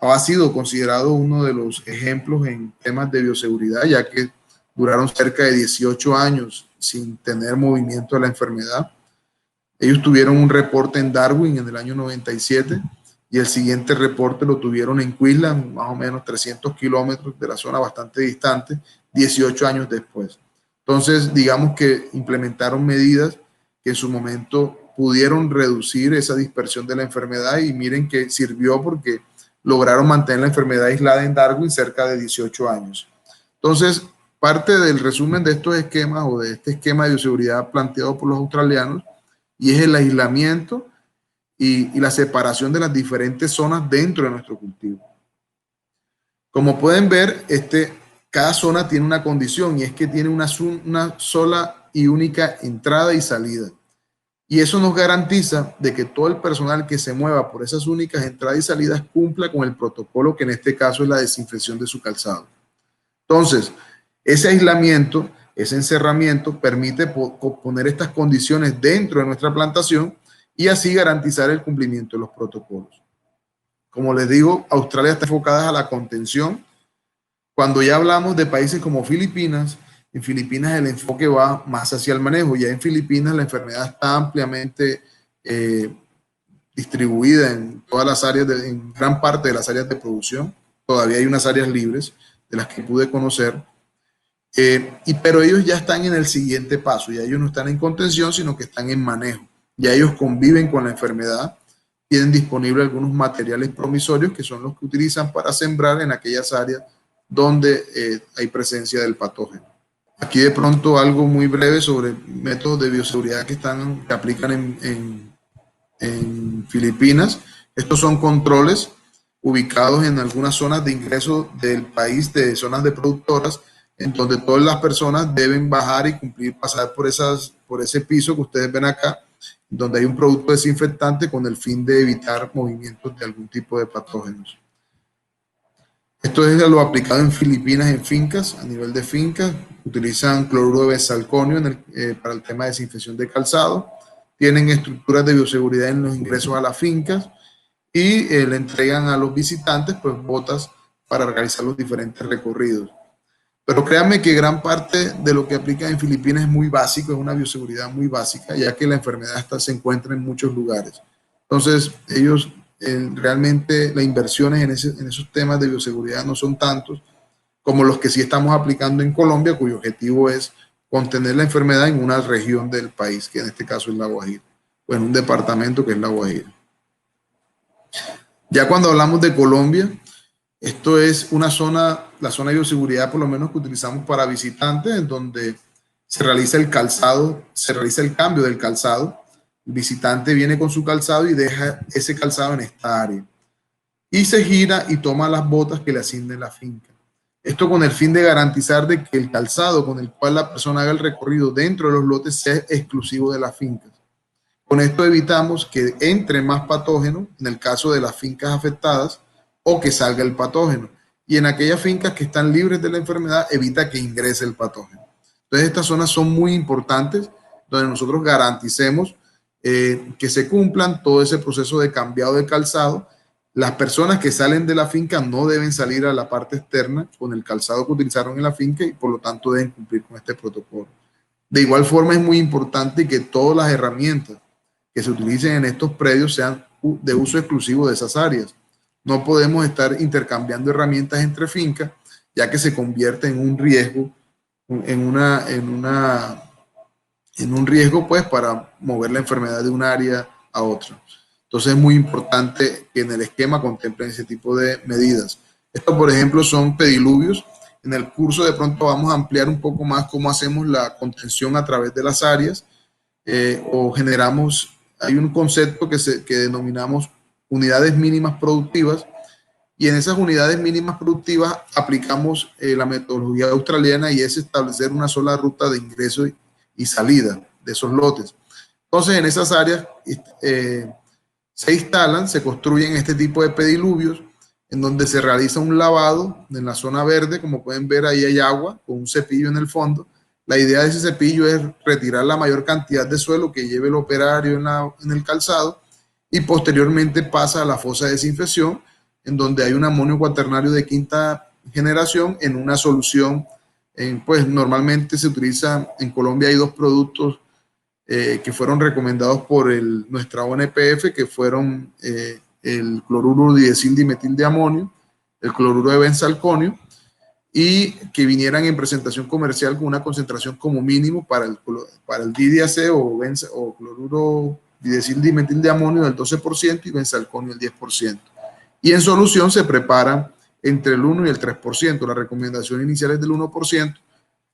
ha sido considerado uno de los ejemplos en temas de bioseguridad, ya que duraron cerca de 18 años sin tener movimiento de la enfermedad. Ellos tuvieron un reporte en Darwin en el año 97 y el siguiente reporte lo tuvieron en Queensland, más o menos 300 kilómetros de la zona, bastante distante, 18 años después. Entonces, digamos que implementaron medidas que en su momento pudieron reducir esa dispersión de la enfermedad y miren que sirvió porque lograron mantener la enfermedad aislada en Darwin cerca de 18 años. Entonces, parte del resumen de estos esquemas o de este esquema de bioseguridad planteado por los australianos y es el aislamiento y la separación de las diferentes zonas dentro de nuestro cultivo. Como pueden ver, cada zona tiene una condición y es que tiene una sola y única entrada y salida. Y eso nos garantiza de que todo el personal que se mueva por esas únicas entradas y salidas cumpla con el protocolo, que en este caso es la desinfección de su calzado. Entonces, ese aislamiento, ese encerramiento permite poner estas condiciones dentro de nuestra plantación y así garantizar el cumplimiento de los protocolos. Como les digo, Australia está enfocada a la contención. Cuando ya hablamos de países como Filipinas, en Filipinas el enfoque va más hacia el manejo. Ya en Filipinas la enfermedad está ampliamente distribuida en todas las áreas, en gran parte de las áreas de producción. Todavía hay unas áreas libres de las que pude conocer. Pero ellos ya están en el siguiente paso. Ya ellos no están en contención, sino que están en manejo. Ya ellos conviven con la enfermedad. Tienen disponibles algunos materiales promisorios que son los que utilizan para sembrar en aquellas áreas donde hay presencia del patógeno. Aquí de pronto algo muy breve sobre métodos de bioseguridad que aplican en Filipinas. Estos son controles ubicados en algunas zonas de ingreso del país, de zonas de productoras, en donde todas las personas deben bajar y cumplir, pasar por ese piso que ustedes ven acá, donde hay un producto desinfectante con el fin de evitar movimientos de algún tipo de patógenos. Esto es lo aplicado en Filipinas en fincas, a nivel de fincas. Utilizan cloruro de benzalconio para el tema de desinfección de calzado. Tienen estructuras de bioseguridad en los ingresos a las fincas y le entregan a los visitantes pues botas para realizar los diferentes recorridos. Pero créanme que gran parte de lo que aplican en Filipinas es muy básico, es una bioseguridad muy básica, ya que la enfermedad se encuentra en muchos lugares. Entonces, ellos realmente las inversiones en esos temas de bioseguridad no son tantos como los que sí estamos aplicando en Colombia, cuyo objetivo es contener la enfermedad en una región del país, que en este caso es La Guajira, o en un departamento que es La Guajira. Ya cuando hablamos de Colombia, esto es una zona, la zona de bioseguridad por lo menos que utilizamos para visitantes, en donde se realiza el calzado, se realiza el cambio del calzado. El visitante viene con su calzado y deja ese calzado en esta área. Y se gira y toma las botas que le asigne la finca. Esto con el fin de garantizar de que el calzado con el cual la persona haga el recorrido dentro de los lotes sea exclusivo de las fincas. Con esto evitamos que entre más patógeno en el caso de las fincas afectadas o que salga el patógeno. Y en aquellas fincas que están libres de la enfermedad, evita que ingrese el patógeno. Entonces, estas zonas son muy importantes donde nosotros garanticemos que se cumplan todo ese proceso de cambiado de calzado. Las personas que salen de la finca no deben salir a la parte externa con el calzado que utilizaron en la finca y por lo tanto deben cumplir con este protocolo. De igual forma, es muy importante que todas las herramientas que se utilicen en estos predios sean de uso exclusivo de esas áreas. No podemos estar intercambiando herramientas entre fincas, ya que se convierte en un riesgo, en un riesgo pues para mover la enfermedad de un área a otra. Entonces es muy importante que en el esquema contemplen ese tipo de medidas. Esto, por ejemplo, son pediluvios. En el curso de pronto vamos a ampliar un poco más cómo hacemos la contención a través de las áreas o generamos, hay un concepto que denominamos unidades mínimas productivas, y en esas unidades mínimas productivas aplicamos la metodología australiana, y es establecer una sola ruta de ingreso y salida de esos lotes. Entonces, en esas áreas se instalan, se construyen este tipo de pediluvios, en donde se realiza un lavado en la zona verde. Como pueden ver, ahí hay agua con un cepillo en el fondo. La idea de ese cepillo es retirar la mayor cantidad de suelo que lleve el operario en el calzado, y posteriormente pasa a la fosa de desinfección, en donde hay un amonio cuaternario de quinta generación en una solución. Pues normalmente se utiliza, en Colombia hay dos productos que fueron recomendados por nuestra ONPF, que fueron el cloruro dimetil de amonio, el cloruro de benzalconio, y que vinieran en presentación comercial con una concentración como mínimo para el DDAC o cloruro dimetil de amonio del 12% y benzalconio del 10%. Y en solución se prepara entre el 1 y el 3%. La recomendación inicial es del 1%.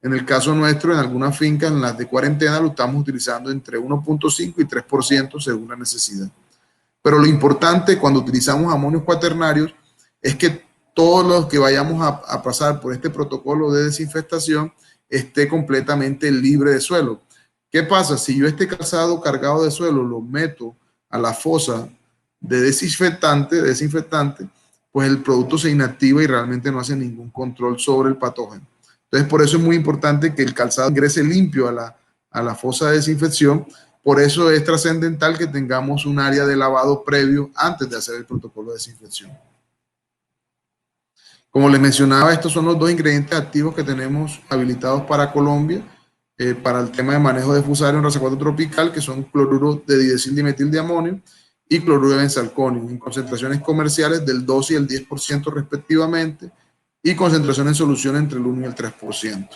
En el caso nuestro, en algunas fincas, en las de cuarentena, lo estamos utilizando entre 1.5 y 3% según la necesidad. Pero lo importante cuando utilizamos amonios cuaternarios es que todos los que vayamos a pasar por este protocolo de desinfectación esté completamente libre de suelo. ¿Qué pasa? Si yo este calzado cargado de suelo lo meto a la fosa de desinfectante, pues el producto se inactiva y realmente no hace ningún control sobre el patógeno. Entonces, por eso es muy importante que el calzado ingrese limpio a la fosa de desinfección. Por eso es trascendental que tengamos un área de lavado previo antes de hacer el protocolo de desinfección. Como les mencionaba, estos son los dos ingredientes activos que tenemos habilitados para Colombia, para el tema de manejo de Fusarium raza 4 tropical, que son cloruro de dimetil de amonio y cloruro de benzalconio, en concentraciones comerciales del 12 y el 10% respectivamente, y concentración en solución entre el 1 y el 3%.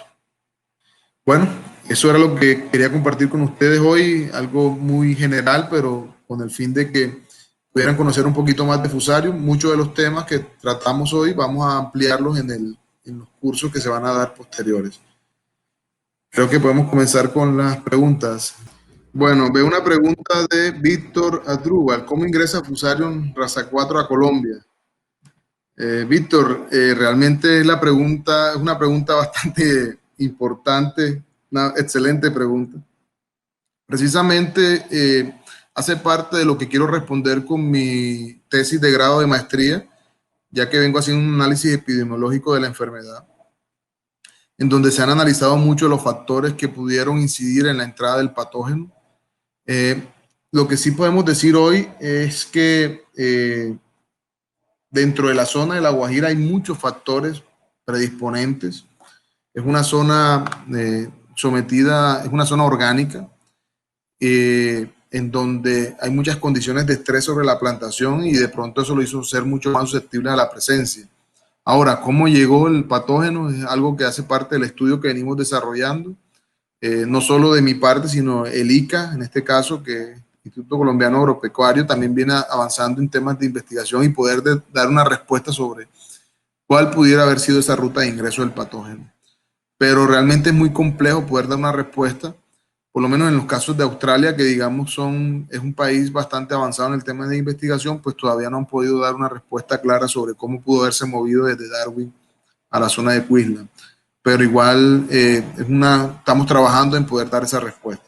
Bueno, eso era lo que quería compartir con ustedes hoy, algo muy general, pero con el fin de que pudieran conocer un poquito más de Fusarium. Muchos de los temas que tratamos hoy vamos a ampliarlos en los cursos que se van a dar posteriores. Creo que podemos comenzar con las preguntas. Bueno, veo una pregunta de Víctor Adrúbal. ¿Cómo ingresa Fusarium raza 4 a Colombia? Víctor, realmente la pregunta es una pregunta bastante importante, una excelente pregunta. Precisamente hace parte de lo que quiero responder con mi tesis de grado de maestría, ya que vengo haciendo un análisis epidemiológico de la enfermedad, en donde se han analizado mucho los factores que pudieron incidir en la entrada del patógeno. Eh, lo que sí podemos decir hoy es que dentro de la zona de La Guajira hay muchos factores predisponentes. Es una zona sometida, es una zona orgánica, en donde hay muchas condiciones de estrés sobre la plantación y de pronto eso lo hizo ser mucho más susceptible a la presencia. Ahora, ¿cómo llegó el patógeno? Es algo que hace parte del estudio que venimos desarrollando, no solo de mi parte, sino el ICA, en este caso, que es Instituto Colombiano Agropecuario, también viene avanzando en temas de investigación y poder dar una respuesta sobre cuál pudiera haber sido esa ruta de ingreso del patógeno. Pero realmente es muy complejo poder dar una respuesta, por lo menos en los casos de Australia, que digamos es un país bastante avanzado en el tema de investigación, pues todavía no han podido dar una respuesta clara sobre cómo pudo haberse movido desde Darwin a la zona de Queensland. Pero igual estamos trabajando en poder dar esa respuesta.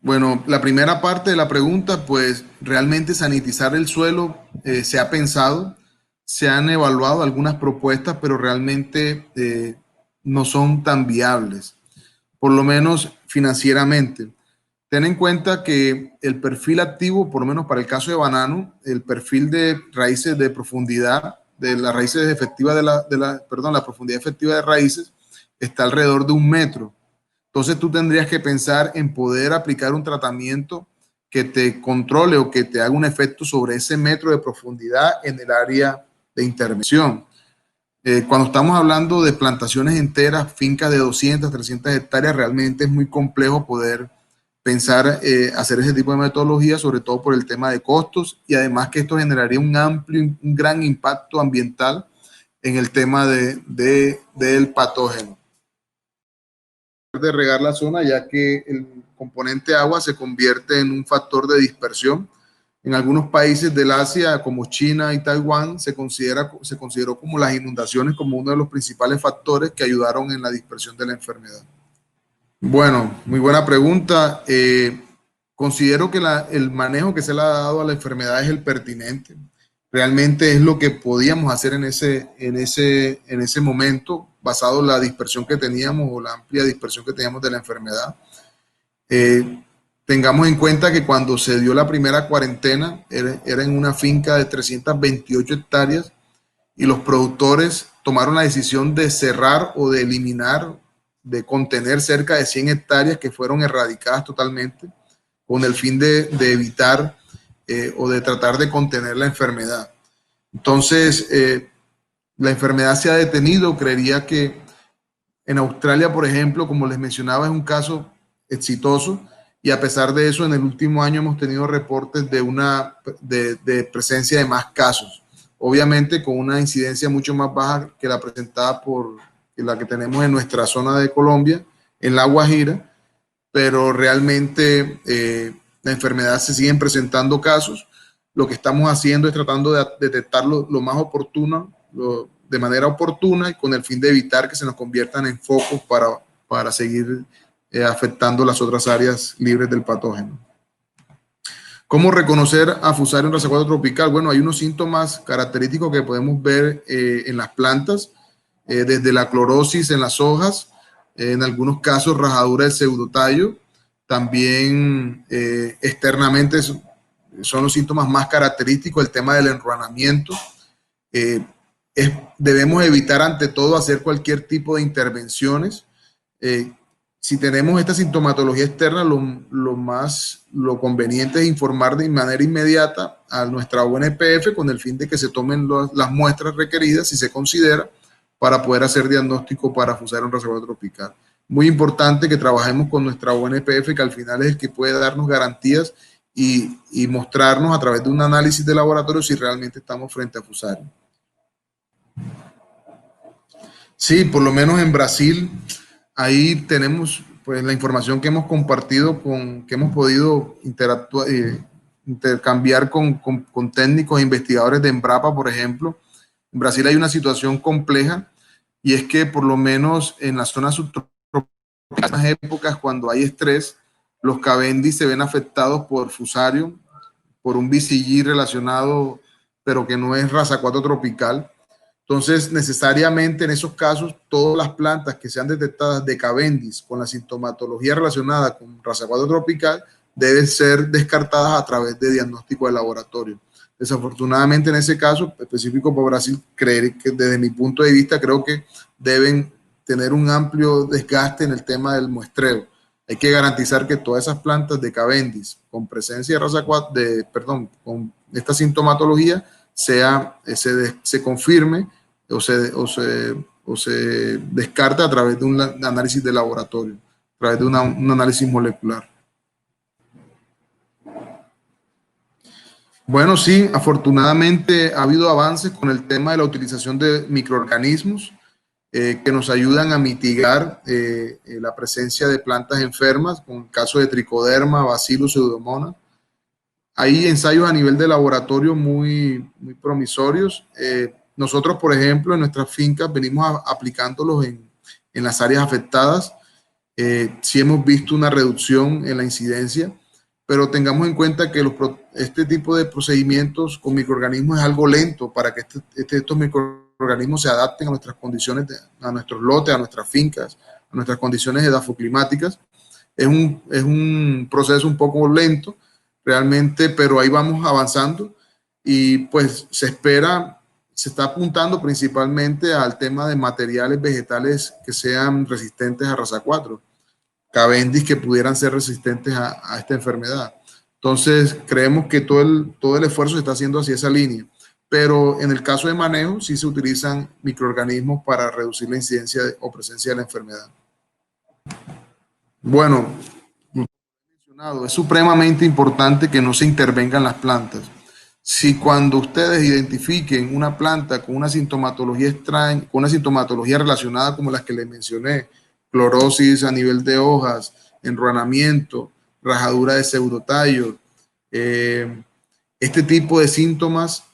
Bueno, la primera parte de la pregunta, pues realmente sanitizar el suelo se ha pensado, se han evaluado algunas propuestas, pero realmente no son tan viables, por lo menos financieramente. Ten en cuenta que el perfil activo, por lo menos para el caso de banano, el perfil de raíces de profundidad, de las raíces efectivas la profundidad efectiva de raíces está alrededor de 1 metro. Entonces tú tendrías que pensar en poder aplicar un tratamiento que te controle o que te haga un efecto sobre ese metro de profundidad en el área de intervención. Cuando estamos hablando de plantaciones enteras, fincas de 200, 300 hectáreas, realmente es muy complejo poder pensar hacer ese tipo de metodología, sobre todo por el tema de costos y además que esto generaría un gran impacto ambiental en el tema del patógeno. De regar la zona, ya que el componente agua se convierte en un factor de dispersión. En algunos países del Asia, como China y Taiwán, se consideró como las inundaciones como uno de los principales factores que ayudaron en la dispersión de la enfermedad. Bueno, muy buena pregunta. Considero que el manejo que se le ha dado a la enfermedad es el pertinente. Realmente es lo que podíamos hacer en ese momento, basado en la dispersión que teníamos o la amplia dispersión que teníamos de la enfermedad. Tengamos en cuenta que cuando se dio la primera cuarentena era en una finca de 328 hectáreas y los productores tomaron la decisión de cerrar o de eliminar, de contener cerca de 100 hectáreas que fueron erradicadas totalmente con el fin de evitar o de tratar de contener la enfermedad. Entonces, la enfermedad se ha detenido. Creería que en Australia, por ejemplo, como les mencionaba, es un caso exitoso y a pesar de eso, en el último año hemos tenido reportes de presencia de más casos. Obviamente con una incidencia mucho más baja que la presentada que la que tenemos en nuestra zona de Colombia, en La Guajira, pero realmente la enfermedad se siguen presentando casos. Lo que estamos haciendo es tratando de detectarlo lo más oportuno, de manera oportuna y con el fin de evitar que se nos conviertan en focos para seguir afectando las otras áreas libres del patógeno. ¿Cómo reconocer a Fusarium racequator tropical? Bueno, hay unos síntomas característicos que podemos ver en las plantas, desde la clorosis en las hojas, en algunos casos rajadura del pseudotallo, también externamente son los síntomas más característicos, el tema del enruanamiento. Debemos evitar ante todo hacer cualquier tipo de intervenciones. Si tenemos esta sintomatología externa, lo conveniente es informar de manera inmediata a nuestra UNPF con el fin de que se tomen las muestras requeridas, si se considera, para poder hacer diagnóstico para Fusarium racequator tropical. Muy importante que trabajemos con nuestra UNPF, que al final es el que puede darnos garantías y mostrarnos a través de un análisis de laboratorio si realmente estamos frente a Fusarium. Sí, por lo menos en Brasil, ahí tenemos pues la información que hemos compartido que hemos podido interactuar, intercambiar con técnicos e investigadores de Embrapa, por ejemplo. En Brasil hay una situación compleja y es que por lo menos en las zonas subtropicales, en las épocas cuando hay estrés, los cavendi se ven afectados por Fusarium, por un BCG relacionado, pero que no es raza 4 tropical. Entonces, necesariamente en esos casos, todas las plantas que sean detectadas de Cavendish con la sintomatología relacionada con raza 4 tropical deben ser descartadas a través de diagnóstico de laboratorio. Desafortunadamente, en ese caso específico para Brasil, creer que desde mi punto de vista creo que deben tener un amplio desgaste en el tema del muestreo. Hay que garantizar que todas esas plantas de Cavendish con presencia de raza 4, con esta sintomatología se confirme o se descarta a través de un análisis de laboratorio, a través de un análisis molecular. Bueno, sí, afortunadamente ha habido avances con el tema de la utilización de microorganismos que nos ayudan a mitigar la presencia de plantas enfermas, con el caso de tricoderma, bacillus, pseudomonas. Hay ensayos a nivel de laboratorio muy promisorios. Nosotros, por ejemplo, en nuestras fincas venimos aplicándolos en las áreas afectadas. Sí hemos visto una reducción en la incidencia, pero tengamos en cuenta que este tipo de procedimientos con microorganismos es algo lento para que estos microorganismos se adapten a nuestras condiciones, a nuestros lotes, a nuestras fincas, a nuestras condiciones edafoclimáticas. Es un proceso un poco lento realmente, pero ahí vamos avanzando y pues se está apuntando principalmente al tema de materiales vegetales que sean resistentes a raza 4, Cavendish que pudieran ser resistentes a esta enfermedad. Entonces, creemos que todo el esfuerzo se está haciendo hacia esa línea, pero en el caso de manejo sí se utilizan microorganismos para reducir la incidencia o presencia de la enfermedad. Bueno, es supremamente importante que no se intervengan las plantas. Si cuando ustedes identifiquen una planta con una sintomatología extraña, con una sintomatología relacionada como las que les mencioné, clorosis a nivel de hojas, enruanamiento, rajadura de pseudotallo, este tipo de síntomas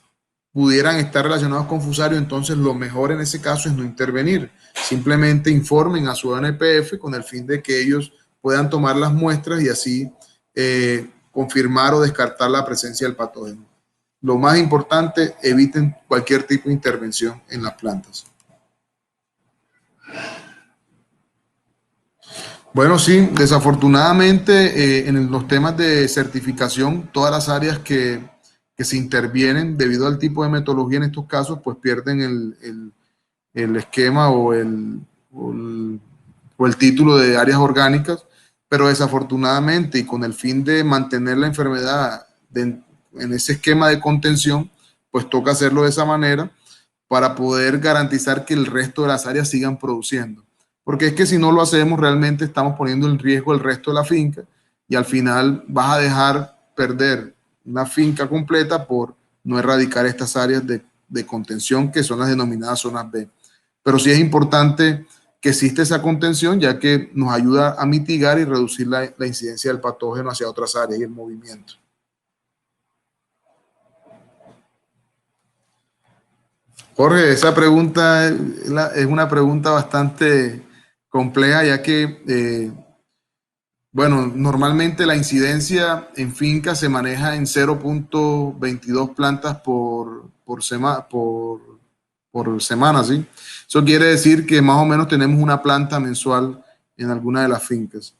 pudieran estar relacionados con Fusario, entonces lo mejor en ese caso es no intervenir. Simplemente informen a su NPF con el fin de que ellos puedan tomar las muestras y así confirmar o descartar la presencia del patógeno. Lo más importante, eviten cualquier tipo de intervención en las plantas. Bueno, sí, desafortunadamente en los temas de certificación, todas las áreas que se intervienen debido al tipo de metodología en estos casos, pues pierden el esquema o el título de áreas orgánicas, pero desafortunadamente y con el fin de mantener la enfermedad en ese esquema de contención, pues toca hacerlo de esa manera para poder garantizar que el resto de las áreas sigan produciendo. Porque es que si no lo hacemos, realmente estamos poniendo en riesgo el resto de la finca y al final vas a dejar perder una finca completa por no erradicar estas áreas de contención que son las denominadas zonas B. Pero sí es importante que existe esa contención, ya que nos ayuda a mitigar y reducir la incidencia del patógeno hacia otras áreas y el movimiento. Jorge, esa pregunta es una pregunta bastante compleja, ya que, bueno, normalmente la incidencia en finca se maneja en 0.22 plantas por semana, ¿sí? Eso quiere decir que más o menos tenemos una planta mensual en alguna de las fincas.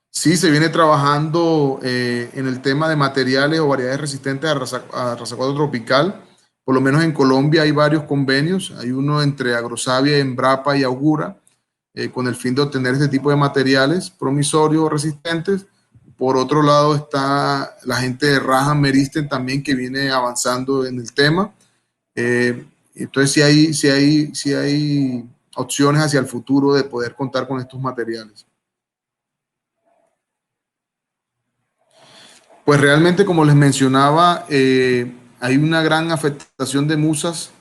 Sí, se viene trabajando en el tema de materiales o variedades resistentes a raza 4 tropical. Por lo menos en Colombia hay varios convenios. Hay uno entre Agrosavia, Embrapa y Augura, con el fin de obtener este tipo de materiales promisorios o resistentes. Por otro lado está la gente de Rahan Meristen también, que viene avanzando en el tema. Entonces sí hay opciones hacia el futuro de poder contar con estos materiales. Pues realmente, como les mencionaba, hay una gran afectación de musas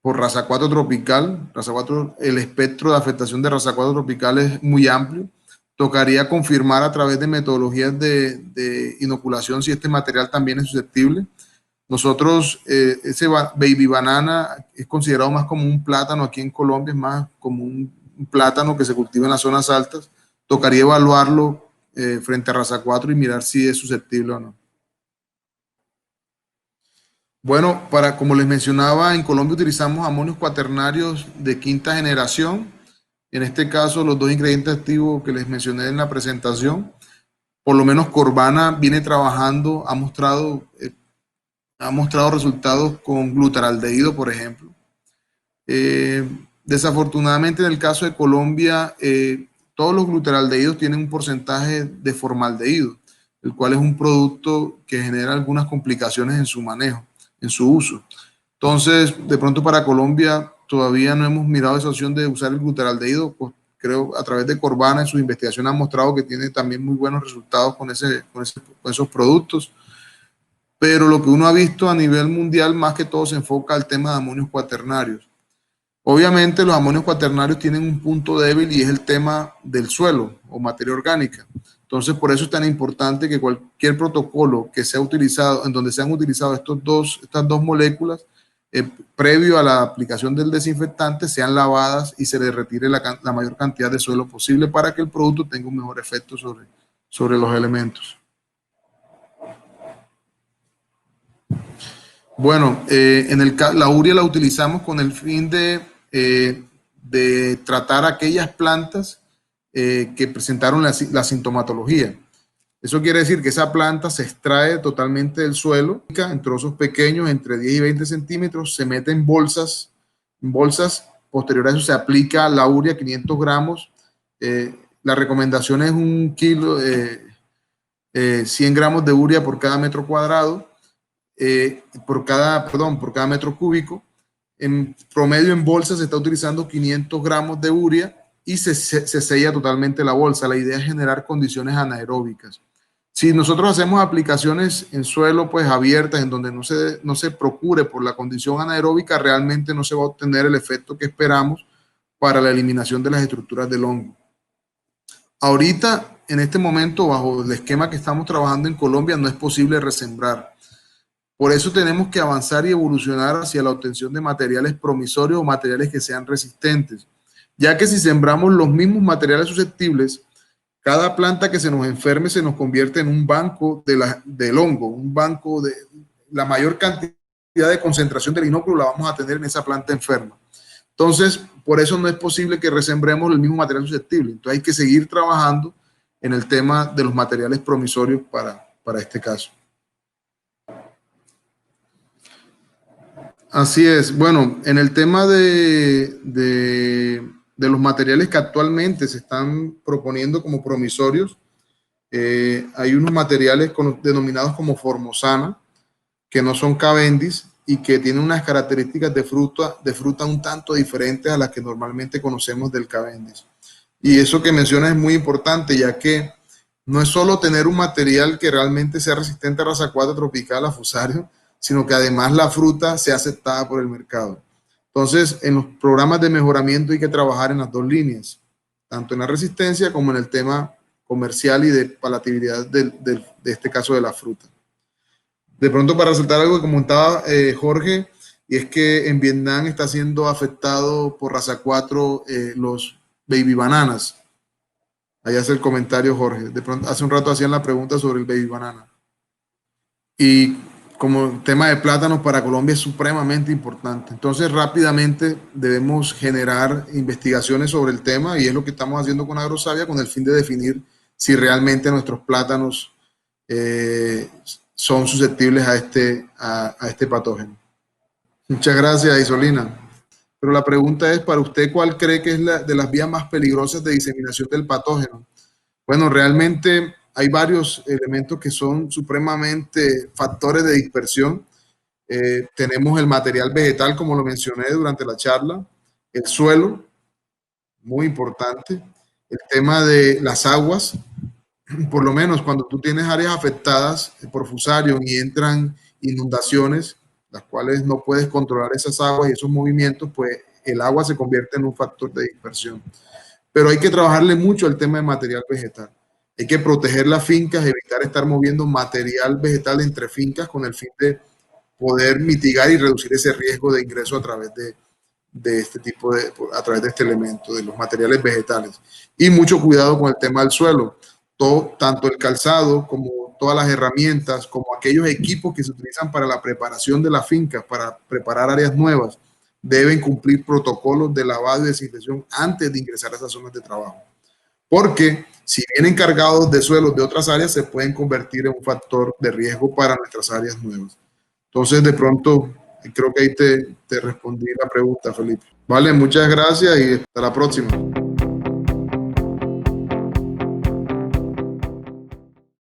por raza 4 tropical. Raza 4, el espectro de afectación de raza 4 tropical es muy amplio. Tocaría confirmar a través de metodologías de inoculación si este material también es susceptible. Nosotros, ese baby banana es considerado más como un plátano aquí en Colombia, es más como un plátano que se cultiva en las zonas altas. Tocaría evaluarlo frente a raza 4 y mirar si es susceptible o no. Bueno, como les mencionaba, en Colombia utilizamos amonios cuaternarios de quinta generación. En este caso, los dos ingredientes activos que les mencioné en la presentación. Por lo menos Corvana viene trabajando, ha mostrado resultados con glutaraldehído, por ejemplo. Desafortunadamente, en el caso de Colombia, todos los glutaraldehídos tienen un porcentaje de formaldehído, el cual es un producto que genera algunas complicaciones en su manejo, en su uso. Entonces, de pronto para Colombia todavía no hemos mirado esa opción de usar el glutaraldehído. Pues creo a través de Corvana en sus investigaciones han mostrado que tiene también muy buenos resultados con esos productos. Pero lo que uno ha visto a nivel mundial más que todo se enfoca al tema de amonios cuaternarios. Obviamente los amonios cuaternarios tienen un punto débil y es el tema del suelo o materia orgánica. Entonces, por eso es tan importante que cualquier protocolo que sea utilizado, en donde se han utilizado estas dos moléculas, previo a la aplicación del desinfectante, sean lavadas y se le retire la mayor cantidad de suelo posible para que el producto tenga un mejor efecto sobre los elementos. Bueno, la urea la utilizamos con el fin de tratar aquellas plantas que presentaron la sintomatología. Eso quiere decir que esa planta se extrae totalmente del suelo, en trozos pequeños, entre 10 y 20 centímetros, se mete en bolsas, posterior a eso se aplica la urea, 500 gramos. La recomendación es 1 kilo, 100 gramos de urea por cada metro cuadrado. Por cada metro cúbico. En promedio en bolsa se está utilizando 500 gramos de urea y se sella totalmente la bolsa. La idea es generar condiciones anaeróbicas. Si nosotros hacemos aplicaciones en suelo pues abiertas, en donde no se procure por la condición anaeróbica, realmente no se va a obtener el efecto que esperamos para la eliminación de las estructuras del hongo. Ahorita, en este momento, bajo el esquema que estamos trabajando en Colombia, no es posible resembrar. Por eso tenemos que avanzar y evolucionar hacia la obtención de materiales promisorios o materiales que sean resistentes, ya que si sembramos los mismos materiales susceptibles, cada planta que se nos enferme se nos convierte en un banco del hongo, un banco de la mayor cantidad de concentración del inóculo la vamos a tener en esa planta enferma. Entonces, por eso no es posible que resembremos el mismo material susceptible. Entonces hay que seguir trabajando en el tema de los materiales promisorios para este caso. Así es. Bueno, en el tema de los materiales que actualmente se están proponiendo como promisorios, hay unos materiales denominados como formosana, que no son Cavendish y que tienen unas características de fruta un tanto diferentes a las que normalmente conocemos del Cavendish. Y eso que mencionas es muy importante, ya que no es solo tener un material que realmente sea resistente a raza 4 tropical, a Fusarium, sino que además la fruta sea aceptada por el mercado. Entonces, en los programas de mejoramiento hay que trabajar en las dos líneas, tanto en la resistencia como en el tema comercial y de palatabilidad de este caso de la fruta. De pronto, para resaltar algo que comentaba Jorge, y es que en Vietnam está siendo afectado por raza 4 los baby bananas. Ahí hace el comentario Jorge. De pronto, hace un rato hacían la pregunta sobre el baby banana. Y como el tema de plátanos para Colombia es supremamente importante. Entonces, rápidamente debemos generar investigaciones sobre el tema y es lo que estamos haciendo con Agrosavia con el fin de definir si realmente nuestros plátanos son susceptibles a este patógeno. Muchas gracias, Isolina. Pero la pregunta es, para usted, ¿cuál cree que es la de las vías más peligrosas de diseminación del patógeno? Bueno, realmente hay varios elementos que son supremamente factores de dispersión. Tenemos el material vegetal, como lo mencioné durante la charla, el suelo, muy importante, el tema de las aguas, por lo menos cuando tú tienes áreas afectadas por Fusarium y entran inundaciones, las cuales no puedes controlar esas aguas y esos movimientos, pues el agua se convierte en un factor de dispersión. pero hay que trabajarle mucho al tema de material vegetal. Hay que proteger las fincas, evitar estar moviendo material vegetal entre fincas con el fin de poder mitigar y reducir ese riesgo de ingreso a través de este tipo de, a través de este elemento, de los materiales vegetales. Y mucho cuidado con el tema del suelo. Todo, tanto el calzado como todas las herramientas, como aquellos equipos que se utilizan para la preparación de las fincas, para preparar áreas nuevas, deben cumplir protocolos de lavado y desinfección antes de ingresar a esas zonas de trabajo. Porque si vienen cargados de suelos de otras áreas, se pueden convertir en un factor de riesgo para nuestras áreas nuevas. Entonces, de pronto, creo que ahí te respondí la pregunta, Felipe. Vale, muchas gracias y hasta la próxima.